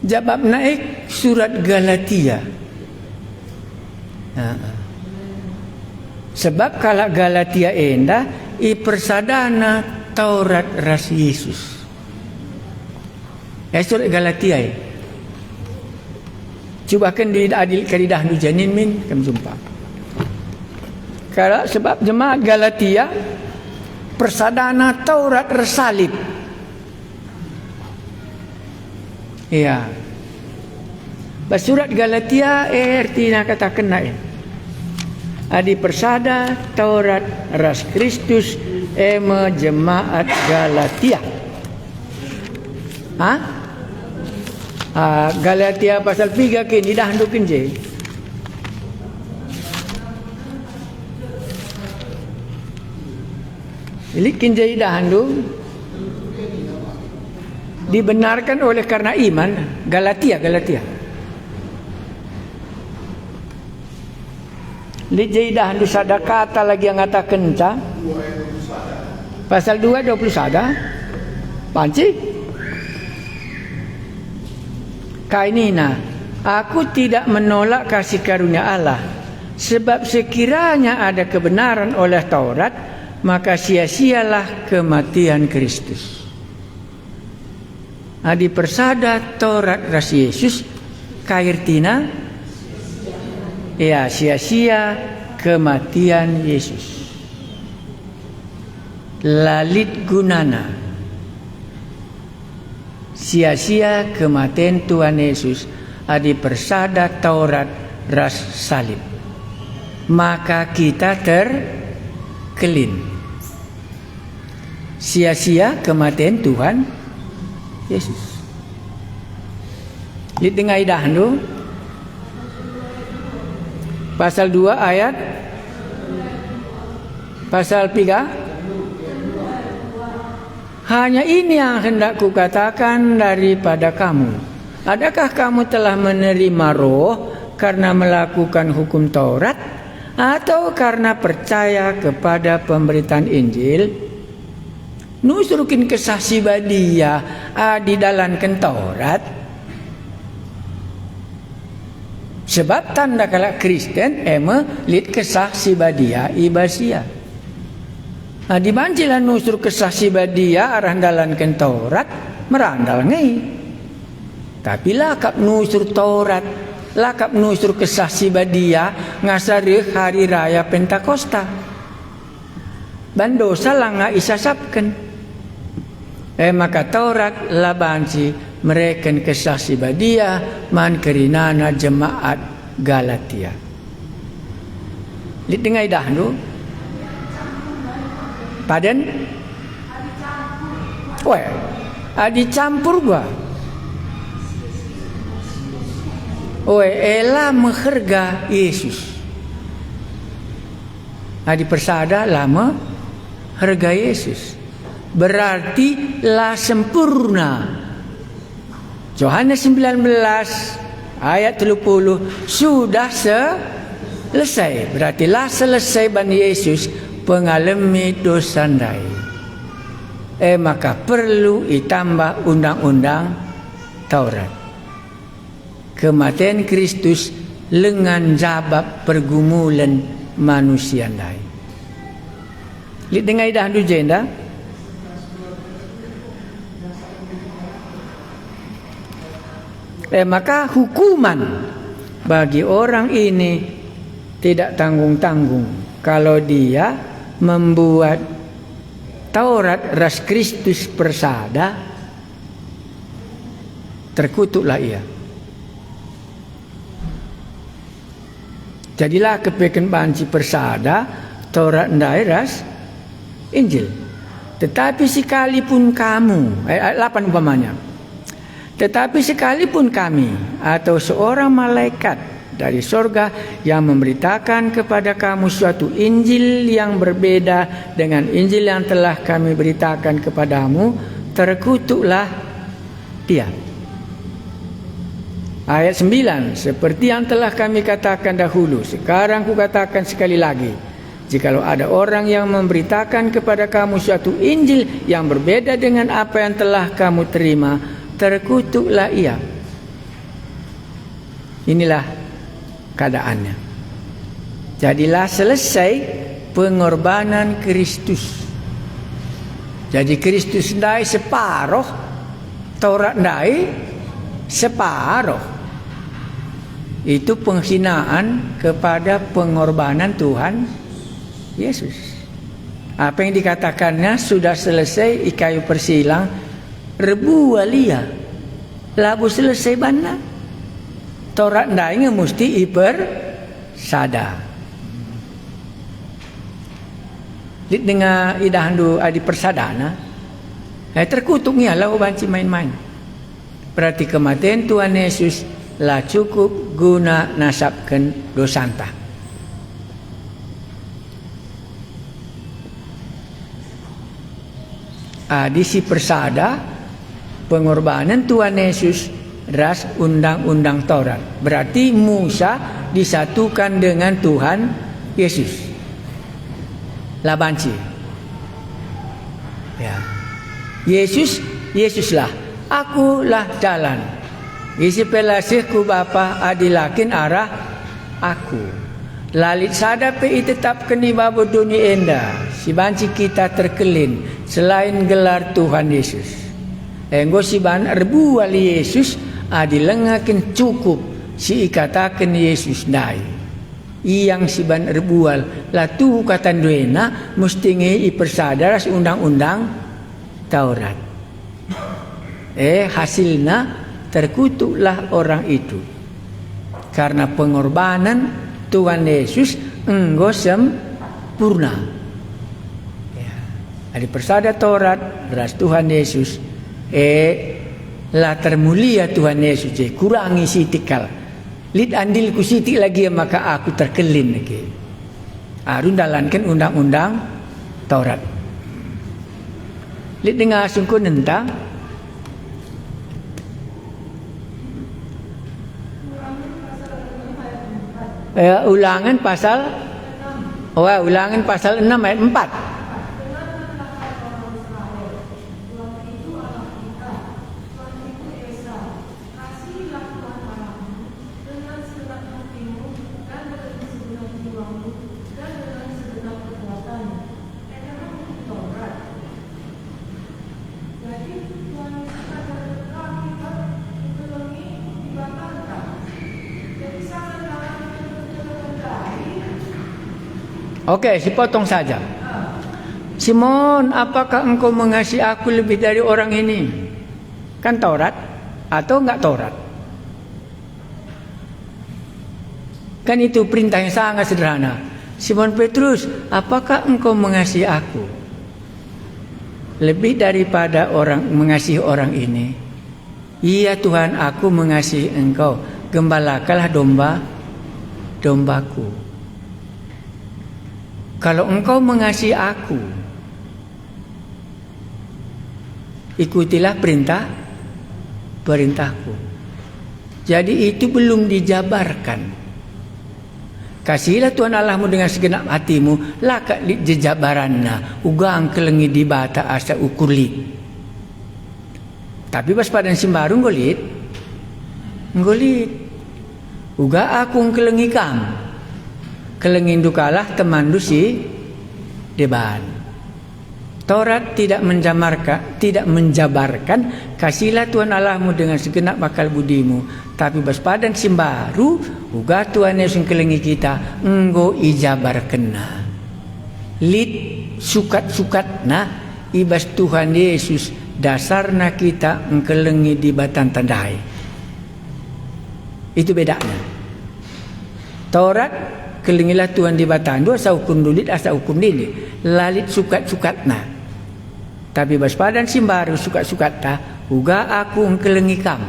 Jabab naik surat Galatia. Sebab kalau Galatia enda persadana Taurat ras Yesus. Surat Galatia Coba kan adil karidah nu janin min kami jumpa. Kalau sebab jemaat Galatia persadana Taurat resalib. Iya. Basurat Galatia artinya kata kena adi persada Taurat ras Kristus jemaat Galatia. Galatia pasal 3 kini dah handukin je. Ilikin je dah handuk. Dibenarkan oleh karena iman. Galatia. Lijai dah handuk sada kata lagi yang ngatakan ta. Pasal 2 20 sada. Panci. Kainina, aku tidak menolak kasih karunia Allah, sebab sekiranya ada kebenaran oleh Taurat, maka sia-sialah kematian Kristus. Adi persada Taurat ras Yesus kairtina ya sia-sia kematian Yesus. Lalit gunana sia-sia kematian Tuhan Yesus adi persada Taurat ras salib. Maka kita terkelin. Sia-sia kematian Tuhan Yesus. Lihat dengan idah dulu. Pasal 2 ayat pasal 3. Hanya ini yang hendak kukatakan daripada kamu. Adakah kamu telah menerima roh karena melakukan hukum Taurat, atau karena percaya kepada pemberitaan Injil? Nusrukin kesaksi badia di dalam Taurat. Sebab tanda kala Kristen lit kesaksi badia ibasia. Dibancilan nusur kesaksi badia arah dalam Taurat merandal ngai. Tapi lakap nusur Taurat, lakap nusur kesaksi badia ngasari hari raya Pentakosta. Bandosa langa isasapkan. Maka Taurat labanci mereken kesaksi badia man kerinana jemaat Galatia. Lihat dengai dah dulu. Padan? Weh, adi campur gua. Ela mengharga Yesus. Adi persada lama harga Yesus. Berarti lah sempurna. Yohanes 19 ayat 30 sudah selesai. Berarti lah selesai ban Yesus pengalami dosa ndai. Maka perlu ditambah undang-undang Taurat. Kematian Kristus lengan jabab pergumulan manusia ndai. Lihat dengan idah du jenda. Maka hukuman bagi orang ini tidak tanggung-tanggung kalau dia membuat Taurat ras Kristus persada, terkutuklah ia. Jadilah kepeken banci persada Taurat ndai ras Injil. Tetapi sekalipun kamu, ayat 8 umpamanya. Tetapi sekalipun kami atau seorang malaikat dari sorga yang memberitakan kepada kamu suatu Injil yang berbeda dengan Injil yang telah kami beritakan kepadamu, terkutuklah dia. Ayat 9, seperti yang telah kami katakan dahulu, sekarang kukatakan sekali lagi, jikalau ada orang yang memberitakan kepada kamu suatu Injil yang berbeda dengan apa yang telah kamu terima, terkutuklah ia. Inilah keadaannya. Jadilah selesai pengorbanan Kristus. Jadi Kristus ndai separuh, Taurat ndai separuh. Itu penghinaan kepada pengorbanan Tuhan Yesus. Apa yang dikatakannya sudah selesai ikayu persilang rebu walia. Labu selesai bana. Taurat ndai mesti iper sada. Lit dengan idahandu adi persadana. Terkutuknya lah banci main-main. Berarti kematian Tuhan Yesus lah cukup guna nasabkan dosanta. Adisi persada pengorbanan Tuhan Yesus ras undang-undang Taurat. Berarti Musa disatukan dengan Tuhan Yesus. Labanci. Ya. Yesuslah. Akulah jalan. Isi pelasihku Bapa adilakin arah aku. Lalit sada pe tetap keni babu dunia enda. si banci kita terkelin selain gelar Tuhan Yesus. Enggo si ban erbual Yesus adilengaken cukup si ikataken Yesus dai. Iyang si ban erbual latu katan duena mesti ngi ipersadar undang-undang Taurat. Hasilnya terkutuklah orang itu. Karena pengorbanan Tuhan Yesus enggo sempurna. Ya. Adi persada Taurat beras Tuhan Yesus lah termulia Tuhan Yesus kurangi sitikal. Lid andil ku sitik lagi maka aku terkelin lagi. Arun dalankan undang-undang Taurat. Lid dengar sungguh nentang Ulangan pasal Ulangan pasal 6 ayat 4. Oke, sepotong saja. Simon, apakah engkau mengasihi aku lebih dari orang ini? Kan Taurat atau enggak Taurat? Kan itu perintah yang sangat sederhana. Simon Petrus, apakah engkau mengasihi aku lebih daripada orang mengasihi orang ini? Iya Tuhan, aku mengasihi engkau. Gembalakanlah dombaku. Kalau engkau mengasihi aku, ikutilah perintahku. Jadi itu belum dijabarkan. Kasihilah Tuhan Allahmu dengan segenap hatimu, laka jejabaranna, ugang kelengi di bata asa ukur lit. Tapi pas padan simbaru ngolit, uga aku kelengi kam. Kelengin dukalah teman dusi deban. Taurat tidak menjabarkan kasihlah Tuhan Allahmu dengan segenap akal budimu. Tapi baspadan simbaru uga Tuhan Yesus kelengi kita enggo ijabar kena. Lid sukat-sukatna ibas Tuhan Yesus dasarna kita engkelengi di batan tandai. Itu bedanya. Taurat kelengilah Tuhan di batandu asa hukum dulit asa hukum dini lalit sukat-sukatna. Tapi baspadan simbaru sukat-sukatna uga aku kelengi kam.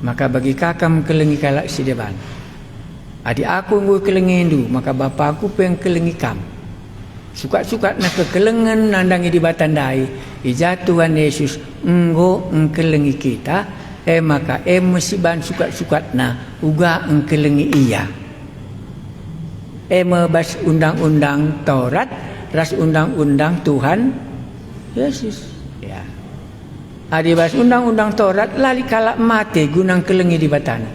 Maka bagi kakam kelengi kalak si deban. Adik aku nggo kelengi indu maka bapakku peng kelengi kam. Sukat-sukatna kekelengan nandangi di batandai ija Tuhan Yesus nggo kelengi kita maka mesiban sukat-sukatna uga kelengi iya. Bas undang-undang Taurat ras undang-undang Tuhan Yesus ya. Adi bas undang-undang Taurat lali kalak mati gunang kelengi di batana.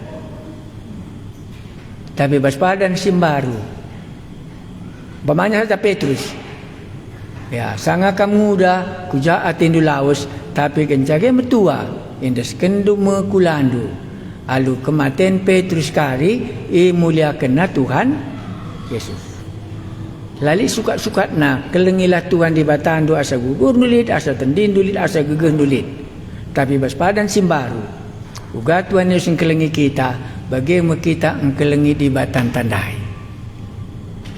Tapi bas padan simbaru pamanya saja Petrus ya sanga kamuda kuja atindu laos tapi kencage metua indes kendu mekulandu alu kematen Petrus kari mulia kena Tuhan Yesus. Lali sukat-sukatna kelengilah Tuhan di batandu asa gugur nulit asa tendin nulit asa gegeh nulit. Tapi baspadan simbaru uga Tuhan Yesus kelengi kita bagaimana kita kelengi di batan tandai.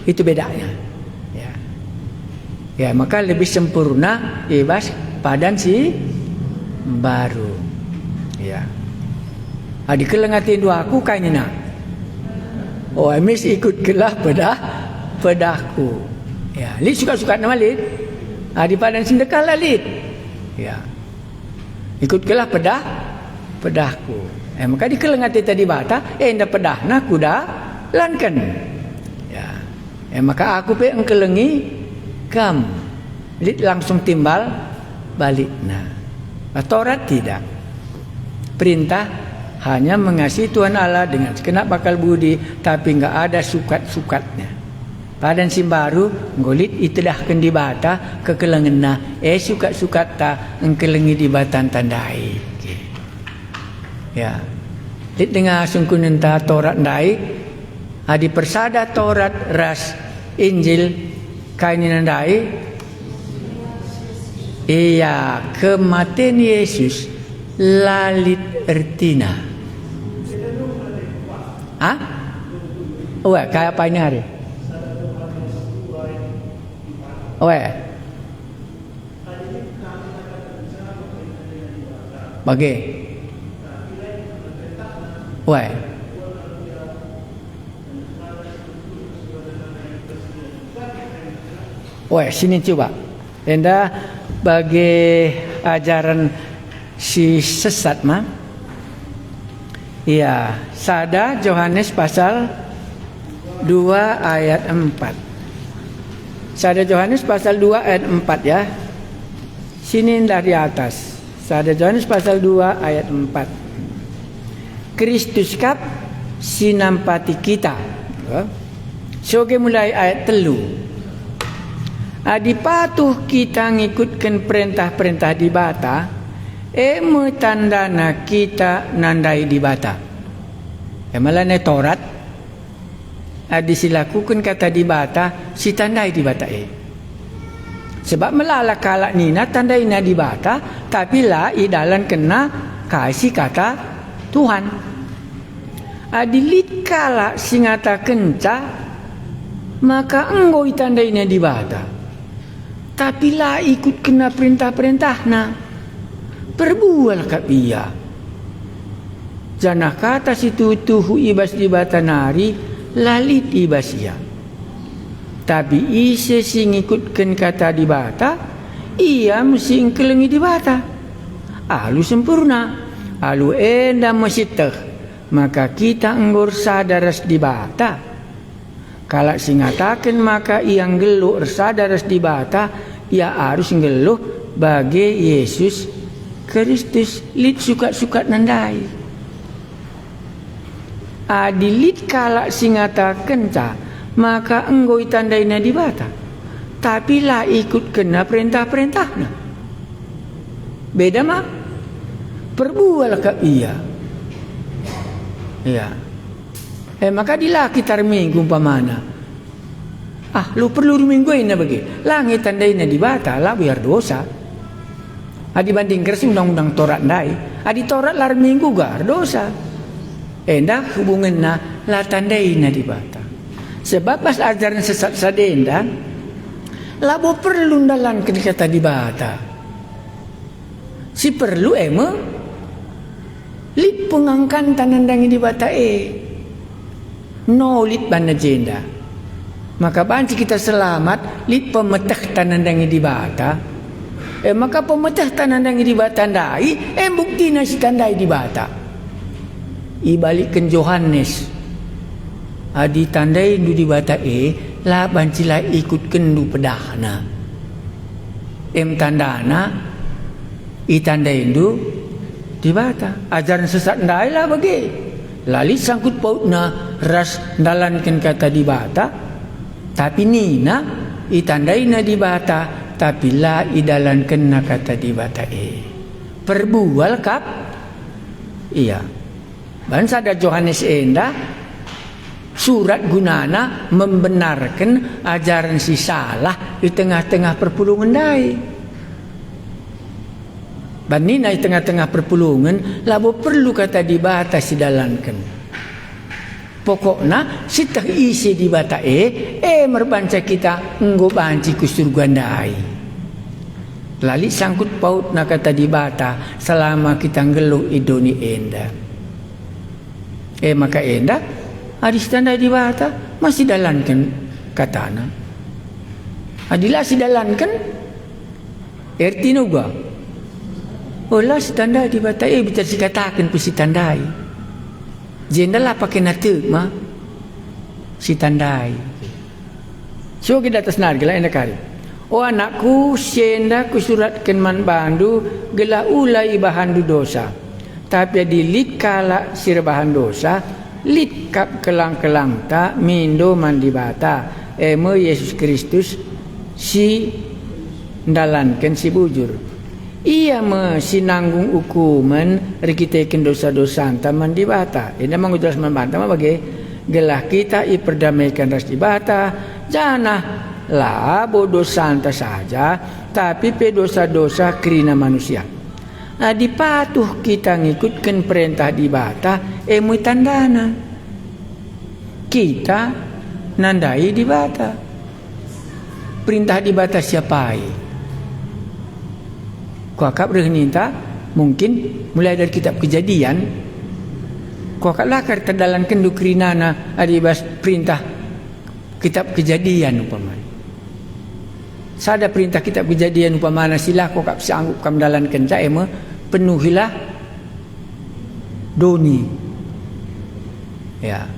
Itu bedanya. Ya maka lebih sempurna ibas padan si baru. Ya. Adi kelengatin dua aku kainina. Emis ikut kelah pedahku. Ya, lid suka-suka nama lid. Di padan sindekal lah lid. Ya. Ikut kelah pedahku. Maka dikelengati tadi bata, nda pedahna kuda lankan. Ya. Maka aku pe engkelengi kam. Lid langsung timbal balikna. Taurat tidak. Perintah hanya mengasihi Tuhan Allah dengan segenap akal budi, tapi enggak ada sukat-sukatnya. Padan simbaru ngolit itulah kendi bata kekelengena suka-suka ta engkelengi di batan tandai. Okay. Ya. Lit dengar sungkunan ta Taurat ndai adi persada Taurat ras Injil kainin ndai. Iya, kematian Yesus lalit ertina. Ah? Oh, kayak apa ini hari? Bagi. Sini coba. Enda bagi ajaran si sesat mah. Iya, sada Yohanes pasal 2 ayat 4. Sada Yohanes pasal 2 ayat 4 ya. Sini dari atas. Sada Yohanes pasal 2 ayat 4. Kristus kap sinampati kita. Soge mulai ayat 3. Adi patuh kita ngikutkan perintah-perintah di bata. Tandana kita nandai di bata. Malane Taurat. Adi silakukan kata di bata, si tandai di bata Sebab melala kalak nina tandai na di bata, tapi lah idalan kena kasih kata Tuhan. Adi lit kalak singata kenca, maka engkau tandai na di bata. Tapi lah ikut kena perintah-perintah na. Perbual kat dia. Janah kata situ tuhu ibas di bata nari, lalit ibas ia. Tapi isi sing ikutkan kata di bata, ia mesti ingkelengi di bata. Alu sempurna, alu enda mesiteh, maka kita enggur sadaras di bata. Kalau singatakan maka ia ngeluh sadaras di bata, ia harus ngeluh bagi Yesus Kristus lit suka-suka nandai. Adilit kalak singata kenca, maka engkau tandaina di bata. Tapi lah ikut kena perintah-perintahnya. Beda mah. Perbual ke iya. Ya. Maka dilaki tar minggu umpamana. Lu perlu minggu ini bagi. Langit tandaina di bata lah biar dosa. Dibanding kersi undang-undang Taurat ndai. Adi Taurat lar minggu gar dosa. Endah hubungan na la tandai na di bata. Sebab pas ajaran sesat sadenda labo perlu ndalan kata di bata. Si perlu lit pengangkan tanandangi di bata no lit ban agenda. Maka banci kita selamat lit pemetah tanandangi di bata. Maka pemetah tanandangi di bata ndai bukti na si tandai di bata. Ibalikkan Yohanes adi tandai du di bata la bancila ikut kendu pedahna tandana tandai du di bata ajaran sesat ndai lah bagi lali sangkut pautna ras ndalankan kata di bata tapi nina tandai na di bata tapi la idalankan na kata di bata perbual kap iya. Bangsa ada Yohanes enda surat gunana membenarkan ajaran si salah di tengah-tengah perpulungan dai. Banina di tengah-tengah perpulungan labo perlu kata di bata si dalankan. Pokoknya sitah isi di bata merbanca kita nggo banci ku surga dai. Lali sangkut paut na kata di bata selama kita ngeluh idoni enda. Maka enda adis tandai di bata masih dalankan katana. Adilah si dalankan ertinuga. Olah si tandai di bata bicara si katakan pu si tandai. Jendalah pakai natuk mah si tandai. So kita atas nar gela enda kari. Oh anakku senda ku suratkan man bandu gela ulai bahandu dosa. Tapi dilit kala sirbahan dosa lit kap kelang-kelang ta mindo mandi bata eme Yesus Kristus si ndalankan si bujur. Ia sinanggung hukuman rikitekin dosa-dosa taman di bata. Ini mengujelas membantah bagi gelah kita iperdamaikan ras di bata. Janah lah bodoh santa saja, tapi pe dosa-dosa kerina manusia. Nah, dipatuh kita ngikutkan perintah di bata, emui tandana. Kita nandai di bata. Perintah di bata siapai? Kuakap rehnita mungkin mulai dari kitab Kejadian. Kuakap lakar terdalankan dukrinana adibas perintah kitab Kejadian umpamanya. Sada perintah kitab Kejadian umpamana sila kuakap sanggup kam dalankan caema penuhilah doni. Ya.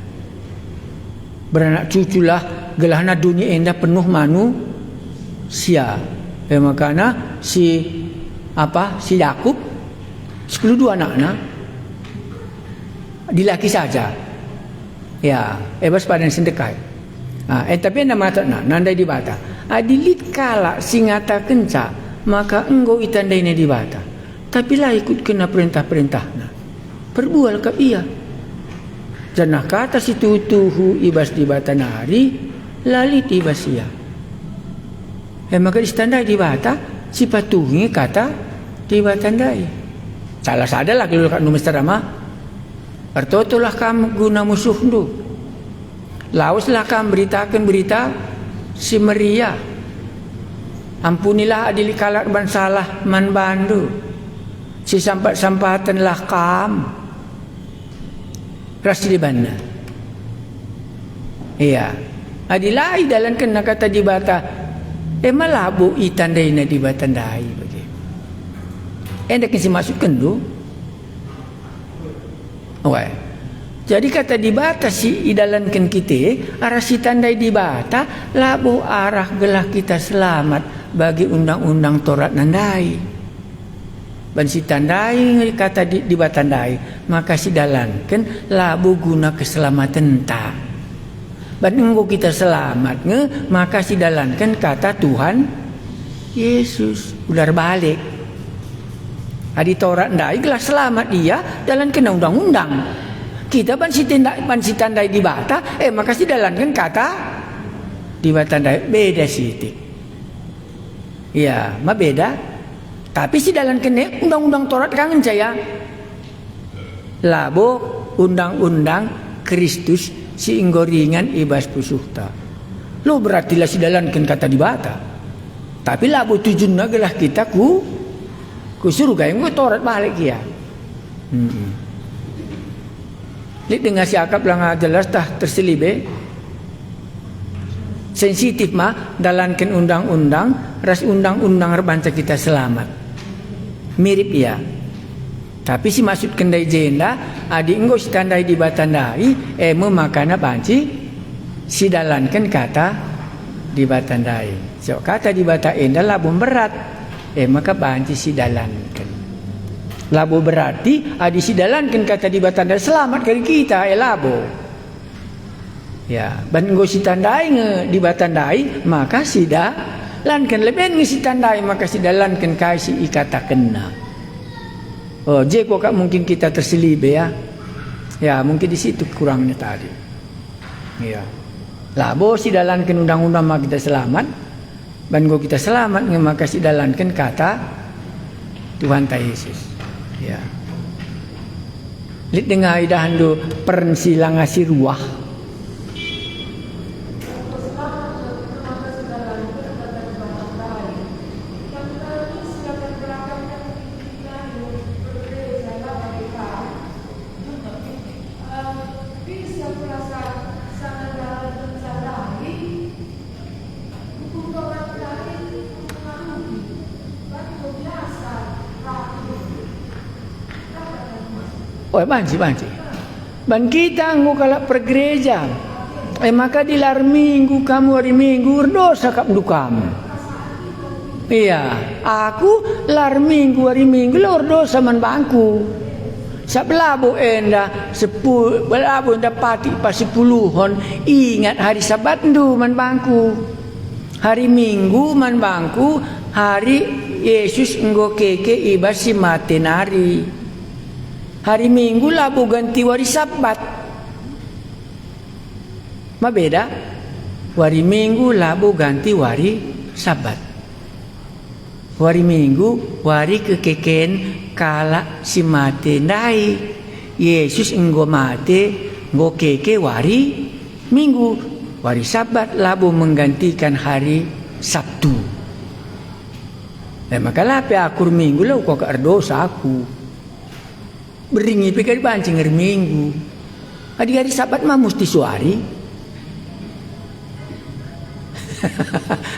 Beranak cuculah gelahna dunia enda penuh manusia. Makana si Yakub 10 anaknya dilaki saja. Ya, ebas padan sendekai. Tapi nama tak nandai di bata. Adilit kala singata kenca, maka engkau itandai di bata. Tapi lah ikut kena perintah-perintahnya. Perbual ke ia. Janah kata si tuhu ibas di bata nari, lalit ibas ia. Maka istandai di bata, si patuhi kata di bata tandai. Salah sadalah kalau kat numester ama. Artotolah kamu guna musuh tu. Lauslah kamu beritakan berita si Maria. Ampunilah adili kalak ban salah man bandu. Si sampat-sampatanlah kamu. Rasi di bana. Iya. Adilai dalam kena kata di bata. Malabu itandai na di bata tandai bagi. Hendak si masukkan tu. Wah. Jadi kata di bata si idalankan kita arah si tandai di bata labu arah gelah kita selamat bagi undang-undang Taurat nandai. Dan si tandai kata di bata tandai maka si dalankan labu guna keselamatan ta. Bandinggo kita selamat maka si dalankan kata Tuhan Yesus ular balik. Adi Taurat ndai gelah selamat dia dalam kena undang-undang. Kita ban si tandai di bata maka si dalankan kata di bata tandai beda sitik. Ya, ma beda. Tapi si dalankan undang-undang Taurat kangen saya. Labo undang-undang Kristus si inggoringan ibas pusuhta. Lo berartilah si dalankan kata di bata. Tapi labo tujuan nagalah kita ku surga yang Taurat balik ya. Lihat dengan siakap lang jelas tah terselibe. Sensitif mah dalankan undang-undang, ras undang-undang rebanca kita selamat. Mirip ya. Tapi si maksud kendai jenda, adi engkau si tandai di batandai, memakana banci si dalankan kata di batandai. So kata di bata enda labun berat, maka banci si dalankan. Labo berarti adi si dalankan kata di batandai selamat kali kita labo. Ya, ban engkau si tandai di batandai, maka si dalankan lebih si tandai maka si dalankan kasih ikata kena. Oh, kok mungkin kita terselibe ya. Ya, mungkin di situ kurangnya tadi. Ya. Labo si dalankan undang-undang maka kita selamat. Bango kita selamat maka si dalankan kata Tuhan ta Yesus. Ya. Lihat dengan idahan do persilang ngasih ruah. Oh, banci. Ban kita ngukala pergereja. Maka dilar minggu kamu hari minggu berdosa kap kamu. Iya, aku lar minggu hari minggu lor dosa man bangku. Sabelabu enda belabu enda pati pasipuluhon ingat hari Sabat ndu man bangku. Hari Minggu man bangku hari Yesus enggo keke iba si mate nari. Hari Minggu labu ganti wari Sabat. Ma beda? Wari Minggu labu ganti wari Sabat. Wari Minggu wari kekeken kala si mate ndai. Yesus enggo mate enggo keke wari Minggu. Wari Sabat labu menggantikan hari Sabtu. Makalah pe akur Minggu lah kok dosa aku. Beringi pikir bancing hari Minggu. Hari Sabat mah mesti suari.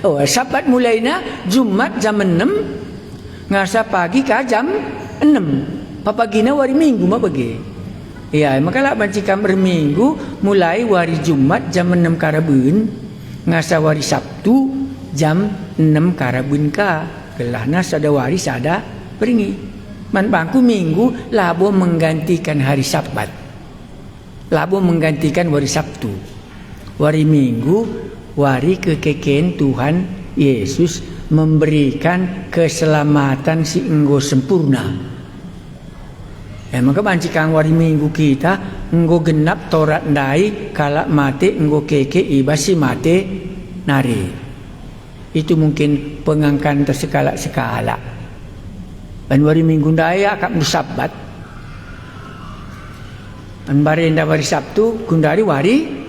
Oh, Sabat mulainya Jumat jam 6 ngasa pagi ke jam 6 papagina wari Minggu mah bagi ya makalah bancikam berminggu mulai wari Jumat jam 6 karabun ngasa wari Sabtu jam 6 karabun ka gelahna sada wari sada beringi man bangku Minggu labo menggantikan hari Sabat labo menggantikan wari Sabtu wari Minggu wari kekeken Tuhan Yesus memberikan keselamatan si enggo sempurna. Maka bancikang wari Minggu kita enggo genap Taurat ndai kala mate enggo keke iba si mate nari. Itu mungkin pengangkan tersekala-sekala. Dan wari Minggu ndai akak Sabat. An barenda wari Sabtu kundari wari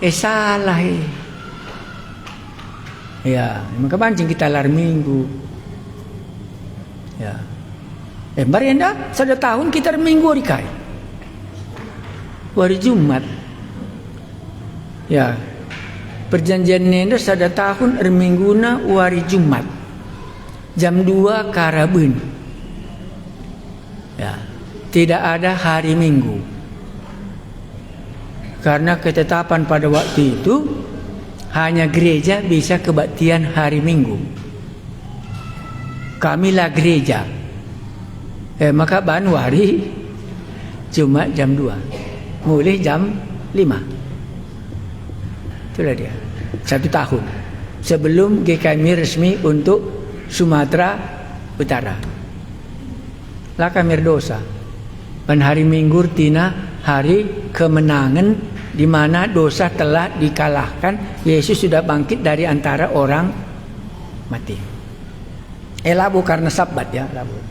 salah ya, maka bancing kita lar Minggu. Ya. Barenda sada tahun kita Minggu rikai. Wari Jumat. Ya. Perjanjian nenda sada tahun Mingguna wari Jumat. Jam 2 karabun. Ya. Tidak ada hari Minggu. Karena ketetapan pada waktu itu hanya gereja bisa kebaktian hari Minggu. Kamilah gereja. Maka banwari Jumat jam 2. Mulai jam 5. Itulah dia. 1 tahun. Sebelum GKMI resmi untuk Sumatera Utara. Lah kami dosa. Dan hari Minggu tina hari kemenangan di mana dosa telah dikalahkan. Yesus sudah bangkit dari antara orang mati. Labu karena Sabat ya labu.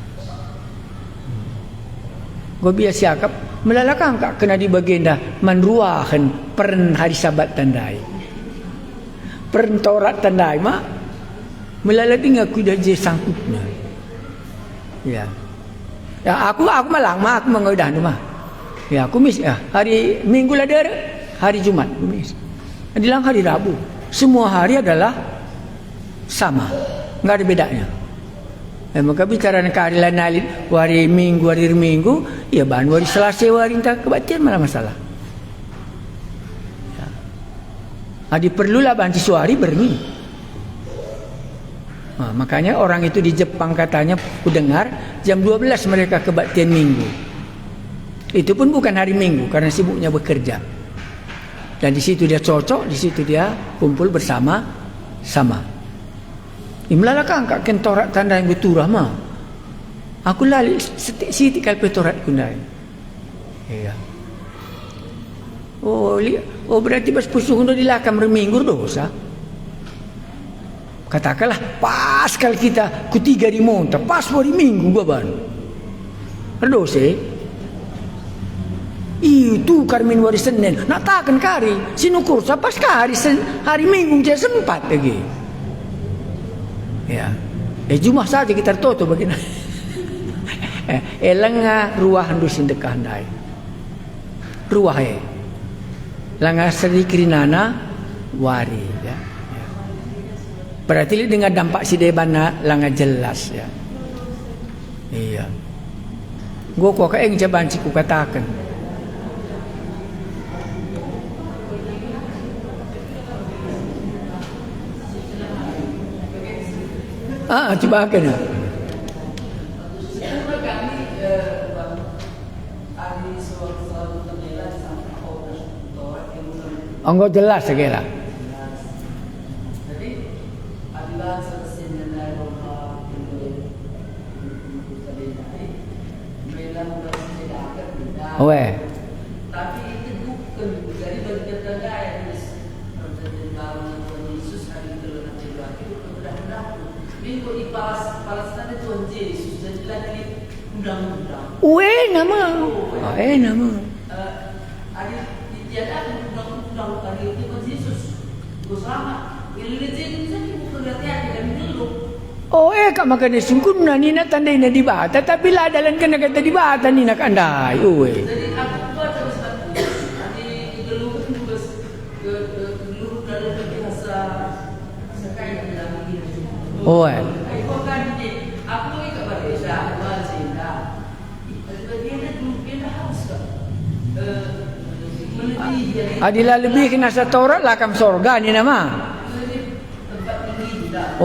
Gue biasa akap melalakang kak kena di bagian dah menruahan pern hari Sabat tandai. Pern Taurat tandai mak melalaki ngaku dah je sangkutnya. Ya. Ya aku malang mak aku mengodah tu mah. Ya kumis ya hari Minggu lah ada hari Jumat kumis. Dilang hari Rabu. Semua hari adalah sama. Enggak ada bedanya. Maka bicara hari lain hari Minggu, ya bahan hari Selasa hari entah kebatian malah masalah. Ya. Adi perlulah banci suari berni. Nah, makanya orang itu di Jepang katanya ku dengar jam 12 mereka kebaktian Minggu. Itu pun bukan hari Minggu karena sibuknya bekerja. Dan di situ dia cocok, di situ dia kumpul bersama-sama. Imlalah kang kak kentorat tanda yang beturah mah. Aku lali siti kal petorat kundai. Iya. Oh berarti bas pusuh udah dilakam reminggu dosa. Katakanlah pas kali kita kutiga di monta, pas hari Minggu baban. Dosa. Itu karmin wari Senin nak takkan kari sinukur pas kari hari Minggu dia sempat lagi ya Jumat saja kita tutup begini lengah ruah dusin dekah ndai ruah lengah sedikrinana wari ya. Berarti dengan dampak si debana lengah jelas ya iya gua kok kayak jaban ciku katakan coba akan ya. Enggak jelas segala. Jadi apabila selesai mengenai roha itu terjadi, mereka mempersiapkan tidak. Tapi itu bukan dari berkata yang terjadi dalam Tuhan Yesus hari itu nanti lagi benar-benar. Minggu di Palestina Tuhan Yesus dan lagi undang-undang. Nama. Nama. Ada tiada undang-undang hari itu Tuhan Yesus. Bersama religion saja bukan hati-hati dan dulu. Kak makan sungkun na ni na tanda na di bata tapi la dalan ka na kata di bata ni nak andai. Jadi aku buat terus satu. Nanti dulu tugas dulu dalam bahasa sekali dalam ini. Aku kan di aku ikut berbeza bahasa. Bagian dulu kita harus meneliti. Adila lebih kena sa Taurat lah kam sorga ni nama. Tempat tinggi dah.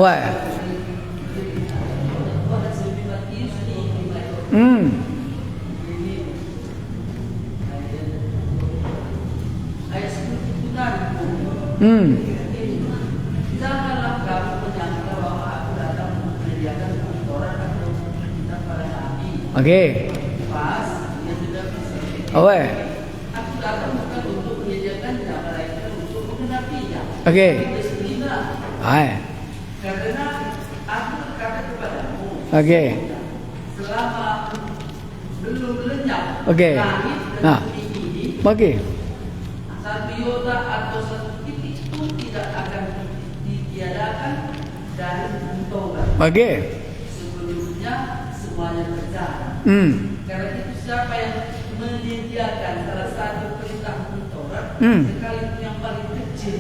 Janganlah kamu menyangka bahwa aku datang menyediakan Taurat atau kitab para nabi. Pas dia sudah bisa. Aku datang bukan untuk menyediakan melainkan untuk menggenapinya. Karena aku berkata kepadamu. Selama belum lenyap langit dan bumi ini, satu iota atau satu titik pun tidak akan ditiadakan dari Taurat. Sebelumnya semuanya berjalan. Karena itu siapa yang menyediakan salah satu perintah Taurat, sekalipun yang paling kecil,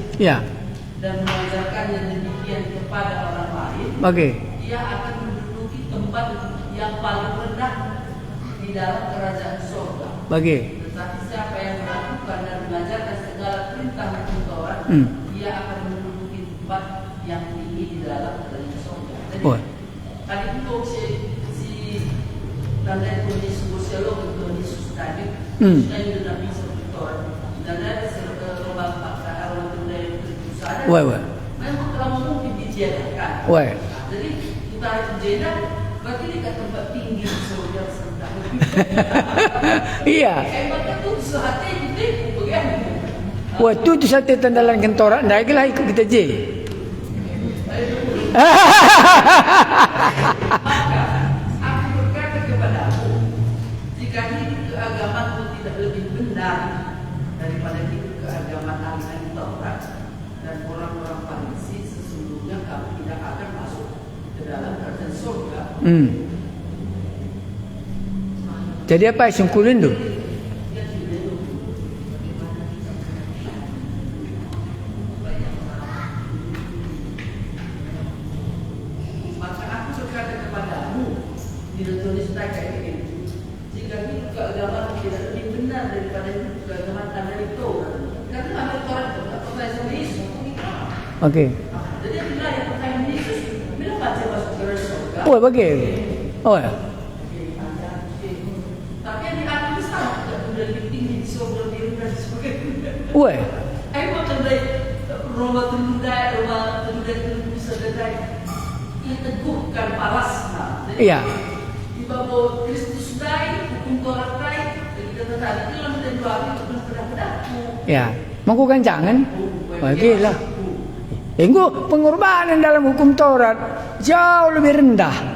dan mengajarkan yang demikian kepada orang lain, dia akan menduduki tempat yang paling rendah di dalam kerajaan surga. Tetapi siapa yang melakukan dan mengajarkan segala perintah Taurat, dia akan menduduki tempat yang tinggi di dalam kerajaan surga. Jadi tadi itu si tanda Tuhan Yesus bersialog Tuhan Yesus tadi, sudah itu Nabi seperti Taurat dan ada serba orang yang ada. Memang telah mungkin ditiadakan. Jadi kita harus jeda. Berarti ini kan tempat tinggi surga sedang. Hebat itu sehati itu begini. Tu satu tandalan kentorak naik lah ikut kita je. Maka aku berkata kepadamu, jika hidup keagamaanmu tidak lebih benar daripada hidup keagamaan ahli Taurat dan orang-orang Farisi, sesungguhnya kamu tidak akan masuk ke dalam kerajaan surga. Jadi apa yang sungkulin tu? Maka aku berkata kepadamu, ditulis kayak ini, jika hidup keagamaan tidak lebih benar daripada hidup keagamaan ahli Taurat, karena ahli Taurat itu tak percaya sama Yesus. Jadi bila yang percaya Yesus, bila baca masuk ke surga. Tapi yang di atas sama, sudah lebih tinggi di surga di rendah di sebagainya. Ayo macam dari rumah tundai bisa dari diteguhkan palasnya. Di bawah Kristus dai, hukum Taurat dai, jadi kata tadi dalam tentu hari itu benar-benarku. Mengkukan jangan. Lah. Pengorbanan dalam hukum Taurat jauh lebih rendah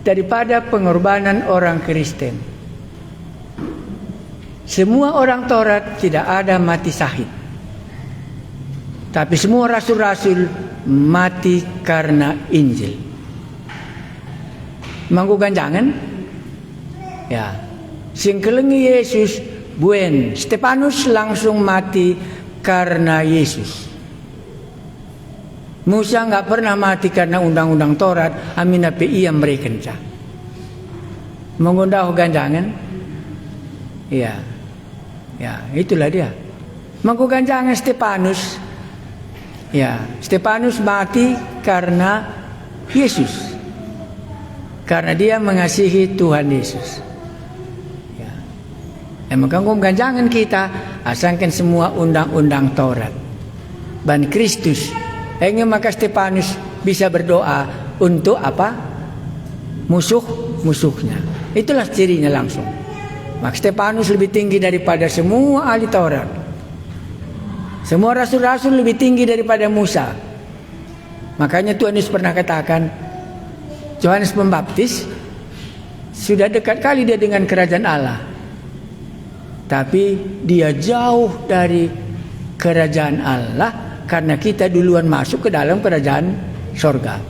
daripada pengorbanan orang Kristen. Semua orang Taurat tidak ada mati syahid, tapi semua rasul-rasul mati karena Injil. Mangkukan jangan? Sing kelengi Yesus buen. Stefanus langsung mati karena Yesus. Musa enggak pernah mati karena undang-undang Taurat. Amin apa ia mereka. Mengundah ganjangan. Itulah dia. Mangkukan jangan Stefanus. Stefanus mati karena Yesus. Karena dia mengasihi Tuhan Yesus. Maka jangan kita asangkan semua undang-undang Taurat. Dan Kristus, maka Stefanus bisa berdoa untuk apa? Musuhnya. Itulah cirinya langsung. Maka Stefanus lebih tinggi daripada semua ahli Taurat. Semua rasul-rasul lebih tinggi daripada Musa. Makanya Tuhan Yesus pernah katakan, Yohanes Pembaptis sudah dekat kali dia dengan kerajaan Allah, tapi dia jauh dari kerajaan Allah karena kita duluan masuk ke dalam kerajaan sorga.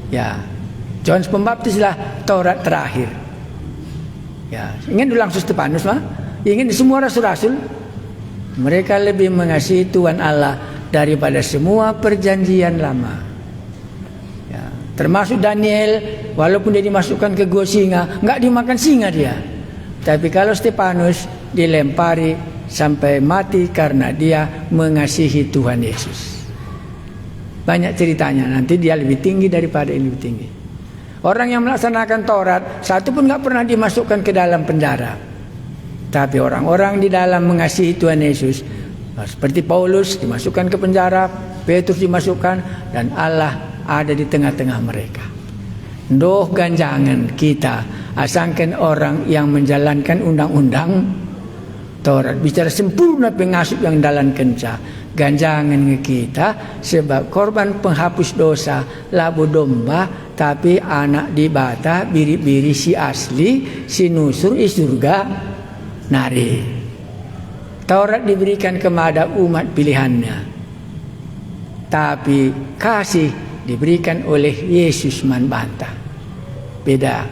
Ya, Yohanes Pembaptis lah Taurat terakhir. Ya, ingin langsung Stefanus mah, ingin semua rasul-rasul, mereka lebih mengasihi Tuhan Allah daripada semua perjanjian lama. Ya, termasuk Daniel, walaupun dia dimasukkan ke gua singa, nggak dimakan singa dia. Tapi kalau Stefanus dilempari sampai mati karena dia mengasihi Tuhan Yesus. Banyak ceritanya, nanti dia lebih tinggi daripada ini lebih tinggi. Orang yang melaksanakan Taurat, satu pun nggak pernah dimasukkan ke dalam penjara. Tapi orang-orang di dalam mengasihi Tuhan Yesus, seperti Paulus dimasukkan ke penjara, Petrus dimasukkan, dan Allah ada di tengah-tengah mereka. Doh ganjangan kita, asangkan orang yang menjalankan undang-undang Taurat, bicara sempurna pengasuh yang dalam kenca, ganjangan kita sebab korban penghapus dosa labu domba, tapi anak di bata biri-biri si asli, si nusur i surga nari. Taurat diberikan kepada umat pilihannya, tapi kasih diberikan oleh Yesus manbanta. Beda.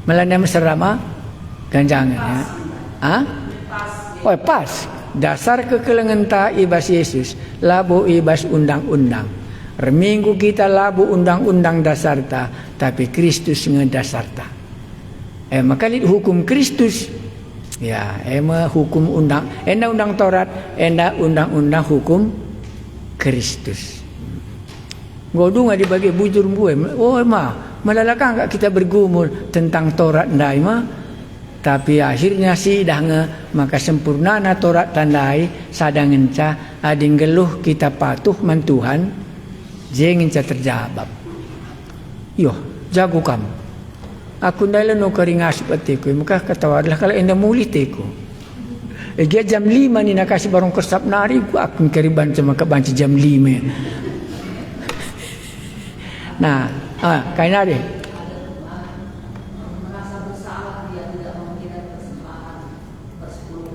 Melanda mesrama ganjangan ya. Oh pas. Dasar kekelengan ta ibas Yesus, labu ibas undang-undang. Reminggu kita labu undang-undang dasar ta, tapi Kristus ngedasar ta. Maka hukum Kristus. Ya, hukum undang Taurat, undang-undang hukum Kristus. Godu nggak dibagi bujur buai. Oh malalakah enggak kita bergumul tentang Taurat ndai mah? Tapi akhirnya maka sempurnana Taurat tandai sadangenca ading geluh kita patuh man Tuhan jengenca terjabab. Yo jago kamu. Aku ndai no keringas patiku maka katawarlah kalau enda muli teko. Dia jam 5 ni nak kasih barong kesap nari aku keriban cuma kebanci jam 5. Nah, kaina deh.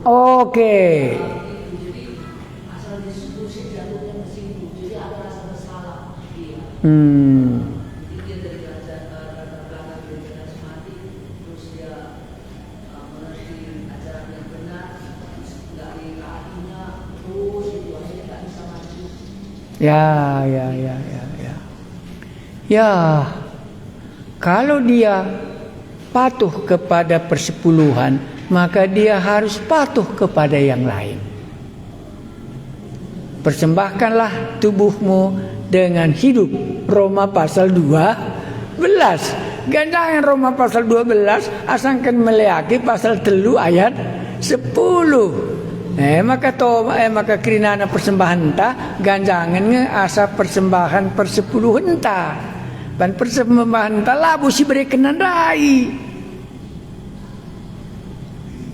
Oke. Ya. Kalau dia patuh kepada persepuluhan, maka dia harus patuh kepada yang lain. Persembahkanlah tubuhmu dengan hidup. Roma pasal 12. Gandangan Roma pasal 12 asangkan meleaki pasal 3 ayat 10. Maka kerinana persembahan ta ganjangan asa persembahan persepuluhan ta. Dan persembahan ta labu si berkenan rai.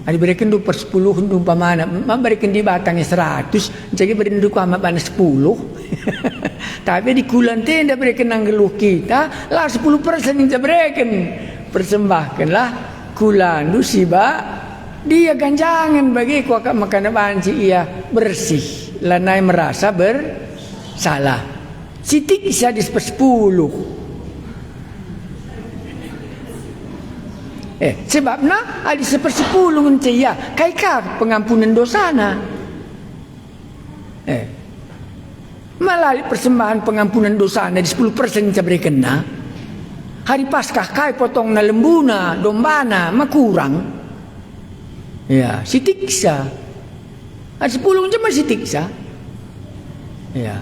Ada berikan 2/10 umpamana, memberikan di batangnya 100, jadi berikan duku amat bana 10. Tapi di kulan tenda berikan nanggeluh kita, lah 10% yang kita berikan. Persembahkanlah kulan siba dia ganjangan bagi ku akak makan banci ia bersih, lanai merasa bersalah. Sitik bisa di 10. Sebabnya ada 1/10 ya kaikah pengampunan dosana. Melalui persembahan pengampunan dosana di 10% saya berikan na. Hari Paskah kai potong na lembuna, dombana, makurang. Ya, sitiksa. Ada 10 je masih sitiksa. Ya.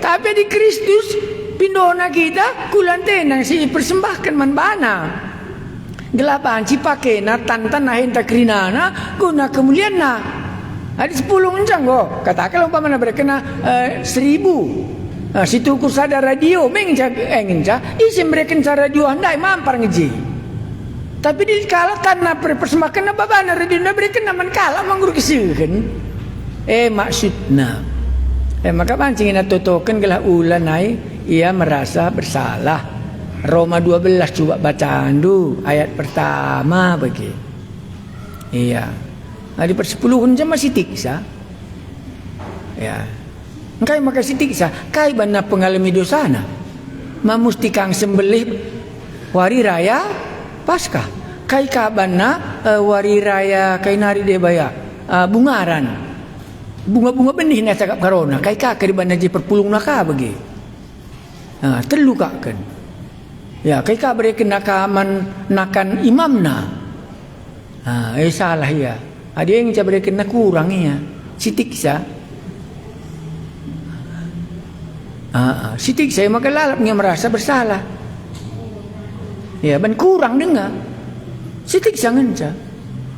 Tapi di Kristus pindona kita kulantenang si persembahkan manbana. Gelapan cipake na tantan na henta krinana guna kemuliaan na. Ada 10 encang kok. Katakan umpama na berkena 1000. Situ kursa ada radio mengenca isi mereka radio andai mampar ngeji. Tapi dikalahkan na persembahkan na babana radio na mereka naman kalah mangguru kesiukan. Maksudna. Maka pancingin na totokan gelah ulan nai ia merasa bersalah. Roma 12 coba bacaan dulu ayat pertama bagi. Iya. Di per 10 jam masih tiksa. Ya. Kai makasih tiksa, kai bana pengalami dosana. Mamusti kang sembelih wari raya Paskah. Kai kabana wari raya kai nari debaya bungaran. Bunga-bunga benih na cakap karona. Kai ka bana je perpulung naka bagi. Telu kaken. Ya, kai ka bere kenakaman nakan imamna. Salah ya. Ada yang bere kena kurang ya. Sitiksa. Sitiksa maka lalapnya merasa bersalah. Ya, ban kurang dengar. Sitiksa ngenca.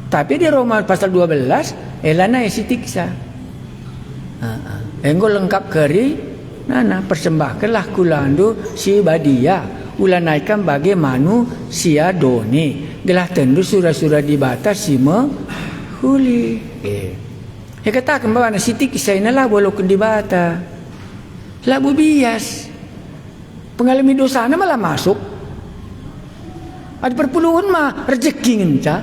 Tapi di Roma pasal 12 elana ya sitiksa. Enggo lengkap keri nana persembahkanlah kulandu si badia. Ulanaikan bagi manusia doni. Gelah tendu surah-surah di batas sima huli. Ya katakan bahwa sitik saya lah walaupun di bata. Labu bias. Pengalami dosa malah masuk. Ada perpuluhan mah rezeki ngenca.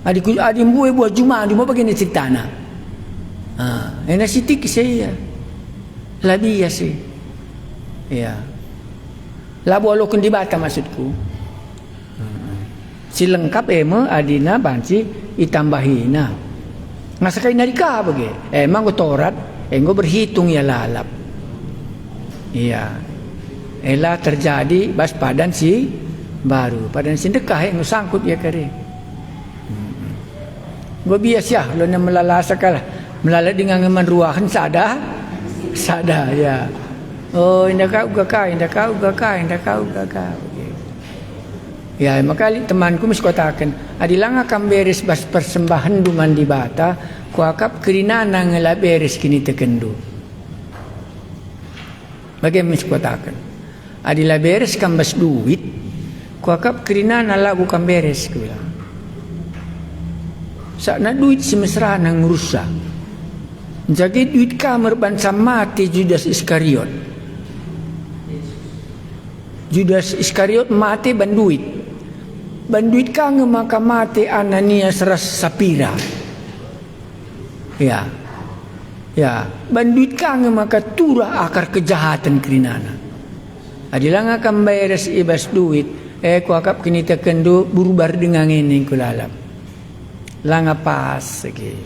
Adi buat Jumat di mau begini ceritana. Enak sitik saya. Lah bias sih. Ya. Labu walaupun dibata maksudku. Si lengkap adina banci itambahina. Ngasakai narika bagi. Emang Torat enggo berhitung ya lalap. Iya. Ela terjadi bas padan si baru. Padan sedekah yang sangkut ya kare. Gua biasa lo na melalasakan melala dengan ngeman ruahan sada ya. Oh, indah kau gaka. Ya, maka temanku mesti katakan, adilang akan beres bas persembahan duman di bata, kuakap kerina nangela beres kini tekendu. Bagaimana mesti katakan? Adilah beres kan bas duit, kuakap kerina nala bukan beres ku bilang. Sakna duit semesra nang rusak. Jadi duit kamar bansa mati Judas Iskariot. Judas Iskariot mati banduit. Banduit kang maka mati Ananias ras Sapira. Ya. Banduit kang maka turah akar kejahatan kerinana. Adilang akan bayar ibas duit. Ku akap kini tekendu burubar dengan ini kulalap. Langa pas lagi.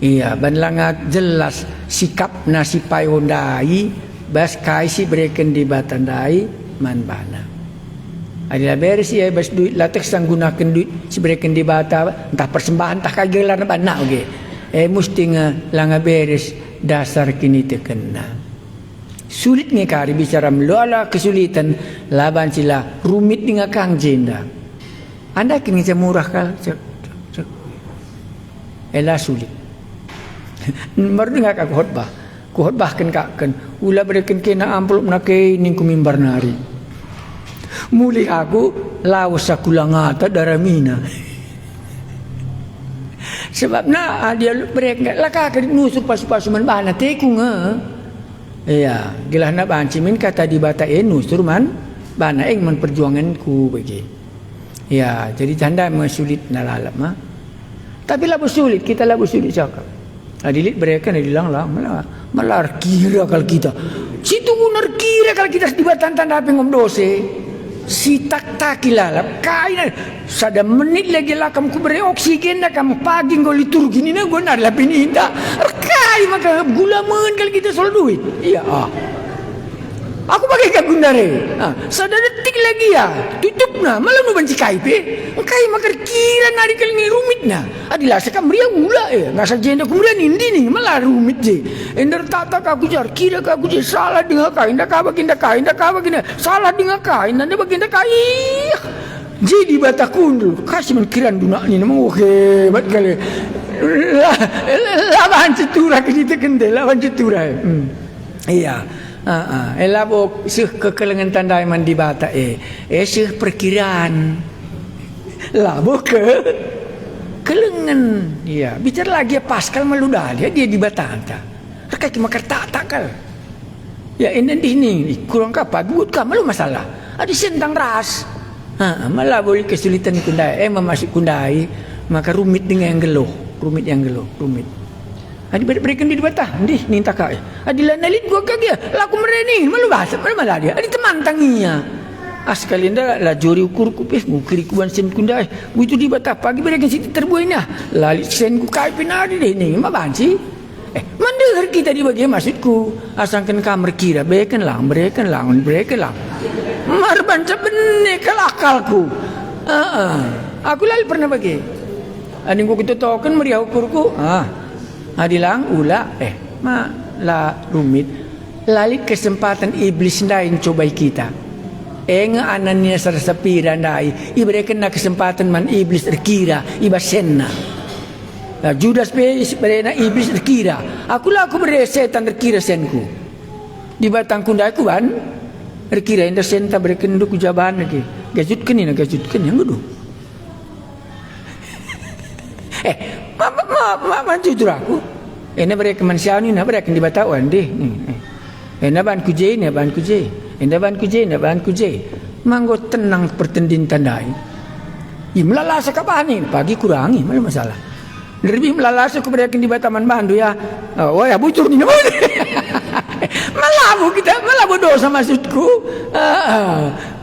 Iya, ban langa jelas sikap nasi payondai bas kai si bereken di batandai man bana. Adila beres ya bas duit latek sang gunakan duit si bereken di bata entah persembahan entah kagelar na bana oge. Musti nga langa beres dasar kini tekena. Sulit nga kari bicara melola kesulitan laban sila rumit dengan kang jenda. Anda kini murah kal cek. Ela sulit. Baru dengar aku khutbah. Ku khutbahkan kakkan. Ula berikan kena amplop nak ning kumimbar nari. Muli aku lawas aku langata daramina. Sebab dia berikan laka nusuk pasu-pasu man bana teku nga. Iya, gilah na bancimin kata di bata nusur man bana man perjuanganku bagi. Ya, jadi tanda sulit nalalap mah. Tapi labu sulit, kita labu sulit cakap. Adilit mereka bilang lah malah kira kalau kita. Situ gunar kira kalau kita di batan tanda apa ngom dose. Si tak lalap kain sada menit lagi lah kamu beri oksigen dah kamu pagi ngol liturgi ni na gunar lapin indah. Kai maka gula men kalau kita soal duit. Iya. Aku pakai kagundare. Sada detik lagi ya. Tutup na malah nu banci kaipe. Kai makar kira nari kali ni rumit na. Adilah sekam ria gula ngasa jenda kemudian indi ni malah rumit je. Endar tata ka kujar kira ka kujar salah dengan kai indah ka baginda salah dengan kai nanda baginda kai. Jadi batakundul kasih menkiran dunia ini namanya hebat kali. Lawan cetura kita kendel lawan cetura. Iya. Elabo sih kekelengan tandai mandi bata sih perkiraan. Labo kelengan. Iya. Bicara lagi Pascal meludah dia di batanta. Rekai makar tak kal. Ya ini kurang kapan buat kamu lu masalah. Ada sentang ras. Malah boleh kesulitan kundai. Masuk kundai maka rumit dengan yang geluh. Rumit. Adi berikan di batah. Di ninta kau. Adi lanalin gua kagak. Laku mereni. Malu bahasa. Malah dia. Adi teman tanginya. Sekali nda la jori ukur kupes mukiri kuban sen kundai. Buitu di batah pagi berikan situ terbuainya. Lali sen ku kai pinadi deh ni. Ma banci. Mendengar kita di bagian maksudku. Asangkan kamar kira. Berikan lang. Marban sebenih akalku. Aku lalu pernah bagi. Aning ku kita token meriah ukurku. Adilang ula la rumit. Lali kesempatan iblis lain cobai kita. Anania sarasa pira ndai. Iberikan na kesempatan man iblis terkira ibasenna. Judas berena iblis terkira. Aku beri setan terkira senku. Di batang kundaku ban. Terkira indah senta berikan duk jaban lagi. Gajutkan yang gudu. Mama jujur aku. Ena berikan manusia ni, na berikan di batawan deh. Ena ban kuje. Manggo tenang pertendin tandai. Melalasa kapani pagi kurangi, mana masalah. Lebih melalasa aku berikan di bataman bandu ya. Oh ya bucur ni. Malabu dosa maksudku.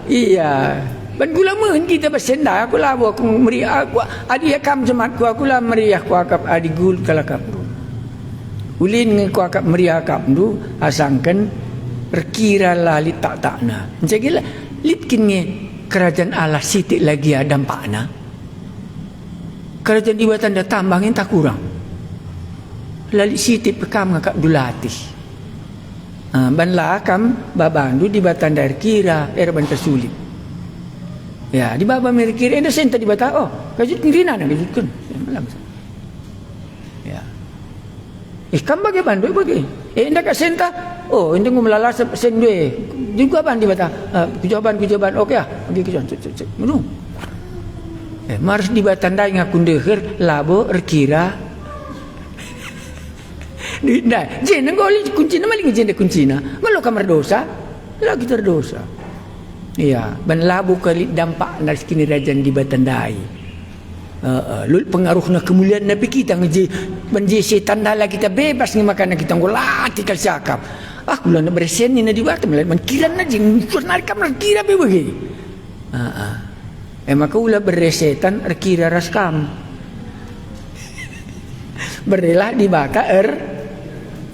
Iya. Ban gula mun kita bersenda aku labu aku meriah aku adi akam jemaatku aku lah meriah ku akap adi gul kalakap. Ulin ku akap meriah akap du asangkan perkira lali takna. Jagila litkinnya kerajaan Allah sitik lagi ada dampakna. Kerajaan dibuatan dah tambangin tak kurang. Lali sitik pekam ngakak dulatih. Ban lakam babandu di batan dari kira erban tersulit. Ya di baba merkira enda senta di bata kajut ngirina na kajutkan. Malam. Ya. Kam bagi bandu bagi. Enda ka senta. Enda ngumlala sendwe. Juga ban di bata. Kujaban okey ah. Bagi kujaban cek. Menu. Mars di batan dai ngakundeuheur labo rekira nah, jena ngoli kuncina maling jenda kuncina. Malu kamar dosa, lagi terdosa. Iya, ban labu kali dampak dari kini rajan di batandai. Lul pengaruhna kemuliaan Nabi kita menje setan dala kita bebas ngemakan kita ngolati kal sakap. Kula na beresen ni na di bata man kiran na jing narik kamar kira be bagi. Maka ula beresetan kira raskam. Berelah di baka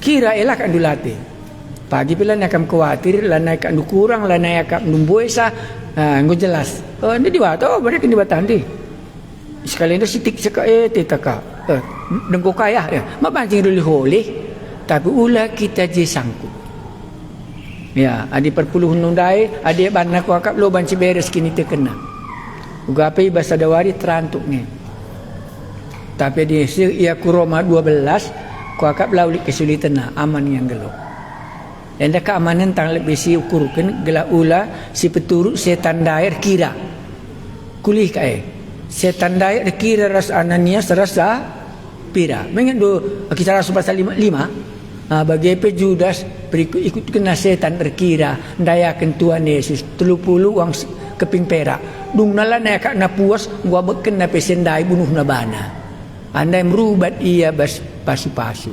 kira elak andulate. Pagi pila nak khawatir la naik andu kurang la naik numbuesa nggo jelas. Anda di bata mereka di bata andi. Sekali anda sitik seka tetaka. Dengko kaya ya. Mabancing dulu holeh tapi ula kita je sangkut. Ya, adi perpuluh nundai adi banna ku akap lo banci beres kini terkena. Ugape bahasa dawari terantuknya. Tapi di ia kuroma 12 kuakap laulik kesulitan aman yang gelo. Dan dah keamanan tang lebih si ukurkan gela ula si peturut setan dair kira. Kulih kae. Setan dair kira ras anania serasa pira. Mengen do kisah Rasul pasal 5. Bagi pe Judas berikut ikut kena setan terkira dayakan Tuhan Yesus 30 uang keping perak. Dung nala na kak na puas gua beken na pesendai bunuh na bana. Andai merubat ia pasu-pasu.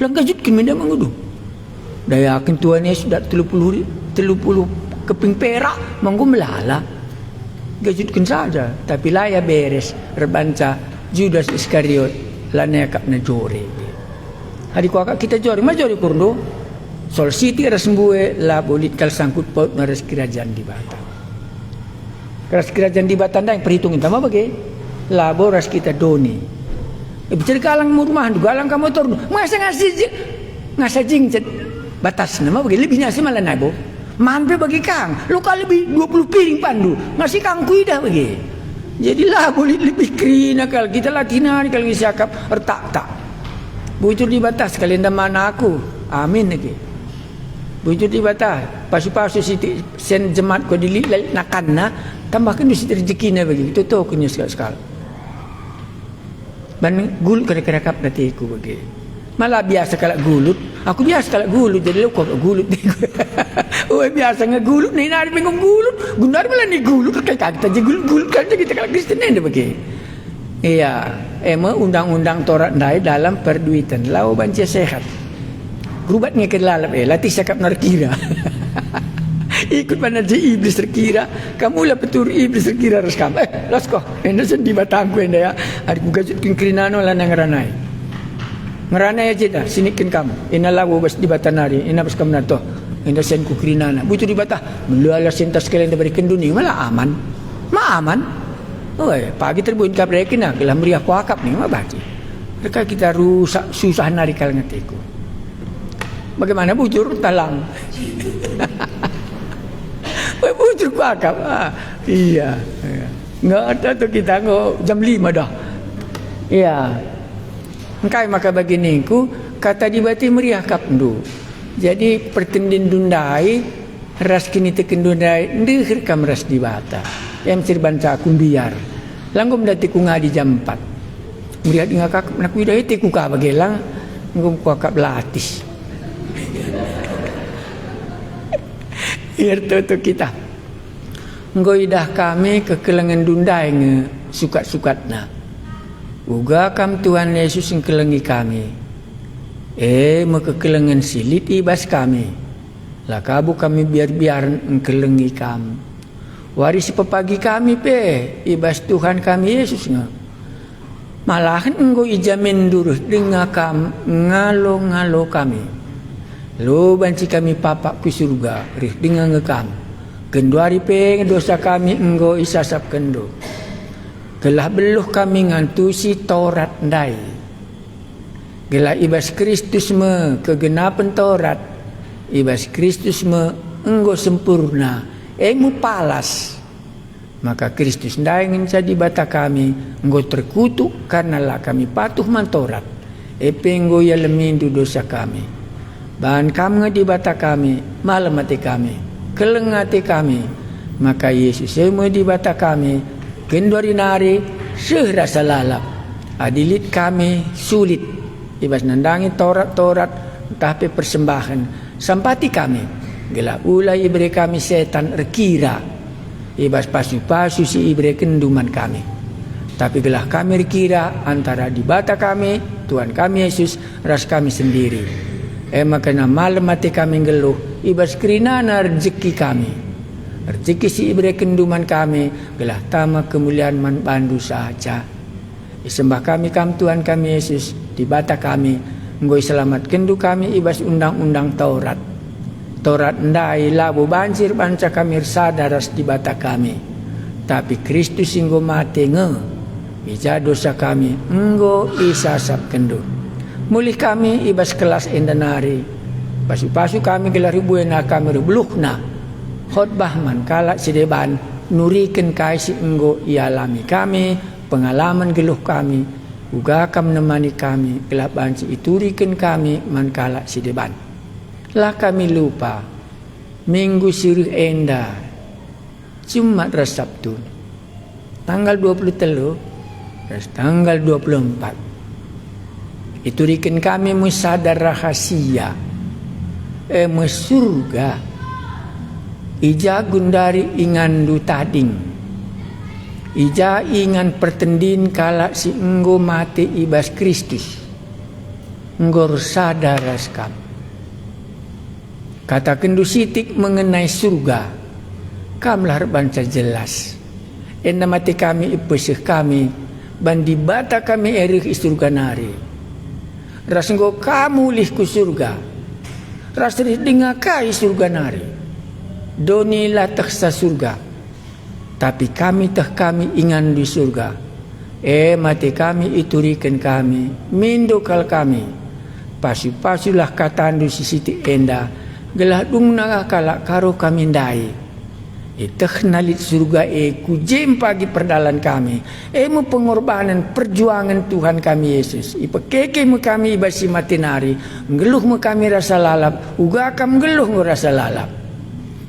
Langkajut kemenda mengudu. Daya akan Tuhan Yesus sudah 30 keping perak manggu melala. Gajutkan saja. Tapi laya beres. Rebanca Judas Iskariot. Lana kak na jore. Hari kuakak kita jore. Ma jore kurndo. Sol siti ras mbue la bolit kal sangkut paut naras kerajaan di Batam. Keras kerajaan di Batam yang perhitungin sama bagi. Labo ras kita doni. Bicara kalang rumah tu, kalang kamu motor tu. Masa ngasih jing batas nama bagi lebih nasi malah nabo. Mampe bagi kang, lo kali lebih 20 piring pandu, ngasih kang kuidah bagi. Jadilah boleh lebih krina kalau kita latihan kalau siakap ertak tak. Bujur di batas kalian dah mana aku. Amin lagi. Bujur di batas. Pasu-pasu siti sen jemaat ko dili nakan na tambahkan dusit rezeki na bagi. Itu tahu kunya sekali. Ban gulut kena kap nanti aku bagi. Malah biasa kalau gulut, aku biasa kalau gulut jadi lo kok gulut ni. Oh biasa ngegulut ni nari pengung gulut, gunar malah ni gulut kayak kita je gulut kan kita kalau Kristen ni bagi. Iya, undang-undang Taurat ndai dalam perduitan lau banci sehat. Rubatnya ke dalam latih cakap narkira. Ikut mana je iblis terkira, kamu lah petur iblis terkira reskam. Lasko, enda sendi batangku enda ya. Aku gajut kingkrinano lah nangaranai. Ngeranai aja dah, sinikin kamu. Ina lagu bas di batanari, ina bas kamu nato. Ina sen kukrinana. Butuh di batah. Melalah sentas kalian dari kenduni, malah aman. Ma aman. Oh, pagi terbuin kabre kena, gelam meriah kuakap ni, ma baci. Mereka kita rusak susah nari kalangan teku. Bagaimana bujur talang? Bujur kuakap. Iya. Enggak ada tu kita jam 5 dah. Iya. Engkai maka begini ku kata dibati meriah kapndu. Jadi pertendin dundai ras kini teken dundai ndehir kam ras dibata. Yang sirbanca aku biar. Langgom dati ku ngadi jam 4. Meriah dengan kakak nak widai te ku ka bagelang ngom ku kakak latis. Irto kita. Ngoidah kami kekelengan dundai nge sukat-sukatna. Uga kam Tuhan Yesus yang kelengi kami. Maka silit ibas kami. Lakabu kami biar-biar kelengi kami. Warisi pepagi kami ibas Tuhan kami Yesus nga. Malahan enggo ijamin durus dengan kam ngalo-ngalo kami. Lo banci kami papak ku surga rih dengan ngekam. Genduari dosa kami enggo isasap kendo. Gelah beluh kami ngantusi Taurat ndai. Gelah ibas Kristus me kegenapan Taurat. Ibas Kristus me enggo sempurna. Mu palas. Maka Kristus ndai ngenca di bata kami. Enggo terkutuk karena lah kami patuh man Taurat. Enggo ya lemindu dosa kami. Bahan kamu di bata kami. Malam hati kami. Kelengati kami. Maka Yesus emu di bata kami. Kendori nari serasa lalap. Adilit kami sulit. Ibas nandangi Taurat tapi persembahan. Sampati kami. Gelap ulai ibere kami setan rekira. Ibas pasu-pasu si ibere kenduman kami. Tapi gelah kami rekira antara di bata kami, Tuhan kami Yesus, ras kami sendiri. Makanya malam mati kami geluh. Ibas kerinana rezeki kami. Rezeki si ibre kenduman kami gelah tama kemuliaan man bandu saja. Sembah kami kam Tuhan kami Yesus di bata kami ngoi selamat kendu kami ibas undang-undang Taurat. Taurat ndai labu banjir banca kami sadaras di bata kami. Tapi Kristus inggo mate nge ija dosa kami enggo isasap kendu. Mulih kami ibas kelas endanari. Pasu-pasu kami gelah ribuena kami rubluhna. Khotbah man kalak sideban nurikan kaisi enggo ialami kami pengalaman geluh kami uga kam nemani kami gelap banci iturikan kami man kalak sideban lah kami lupa minggu sirih enda Jumat ras Sabtu tanggal 23 ras tanggal 24 iturikan kami musadar rahasia surga ija gundari ingandu tading. Ija ingan pertendin kala si enggo mati ibas Kristus. Ngor sadaras kam. Kata kendu sitik mengenai surga. Kamlah banca jelas. Enda mati kami ipesih kami. Bandi bata kami erih surga nari. Ras enggo kamu lih ku surga. Ras dengakai surga nari. Doni latah sa surga. Tapi kami teh kami ingan di surga. Mati kami iturikan kami. Mindokal kami. Pasu-pasulah katandu si siti enda. gelah dungna kalak karo kami ndai. Nalit surga ku jem pagi perdalan kami. Mu pengorbanan perjuangan Tuhan kami Yesus. Ipekeke mu kami ibasi matinari. Ngeluh mu kami rasa lalap. Uga kam ngeluh mu rasa lalap.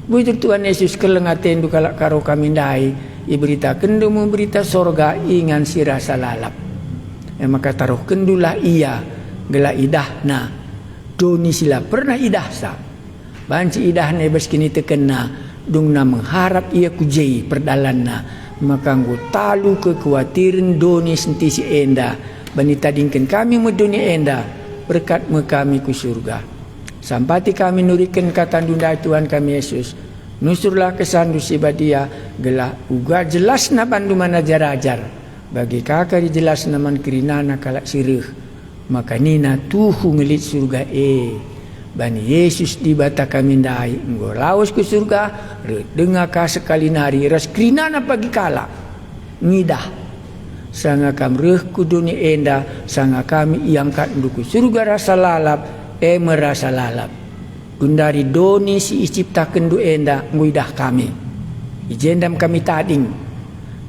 Bujuk Tuhan Yesus kelengaten du kalak karo kami ndai. Iberita kendu mu berita sorga ingan si rasa lalap. Maka taruh kendulah ia gela idahna doni sila pernah idah sa banci idahna bes kini tekena dungna mengharap ia kujei perdalanna maka nggo talu kekhawatiran doni sentisi enda bani tadingken kami medoni enda berkat me kami ku surga sampati kami nurikan kata dunda Tuhan kami Yesus nusurlah kesandu sibadia gela uga jelasna bandu mana ajar bagi kakak dijelas naman kirinana kalak sirih maka nina tuhu ngelit surga bani Yesus dibata kami ndai nggo laos ke surga denga ka sekali nari ras kirinana pagi kala ngidah sanga kam reh ku dunia enda sanga kami iangkat nduku surga rasa lalap merasa lalap gundari doni si iciptaken du enda nguidah kami ijendam kami tading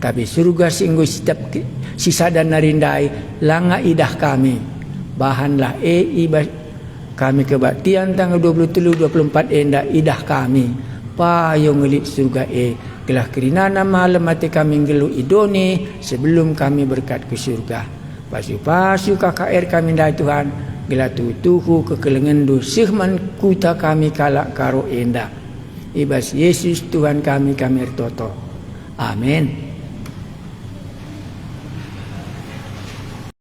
tapi surga singgo setiap sisa dan narindai langa idah kami bahanlah iba kami kebaktian tanggal 23-24 enda idah kami payung ngelit surga gelah kerinana malam mati kami ngelu idoni sebelum kami berkat ke surga pasu-pasu KKR kami dah Tuhan gelah tutuhu kekelengendu sihman kuta kami kalak karo enda ibas Yesus Tuhan kami ertoto amin.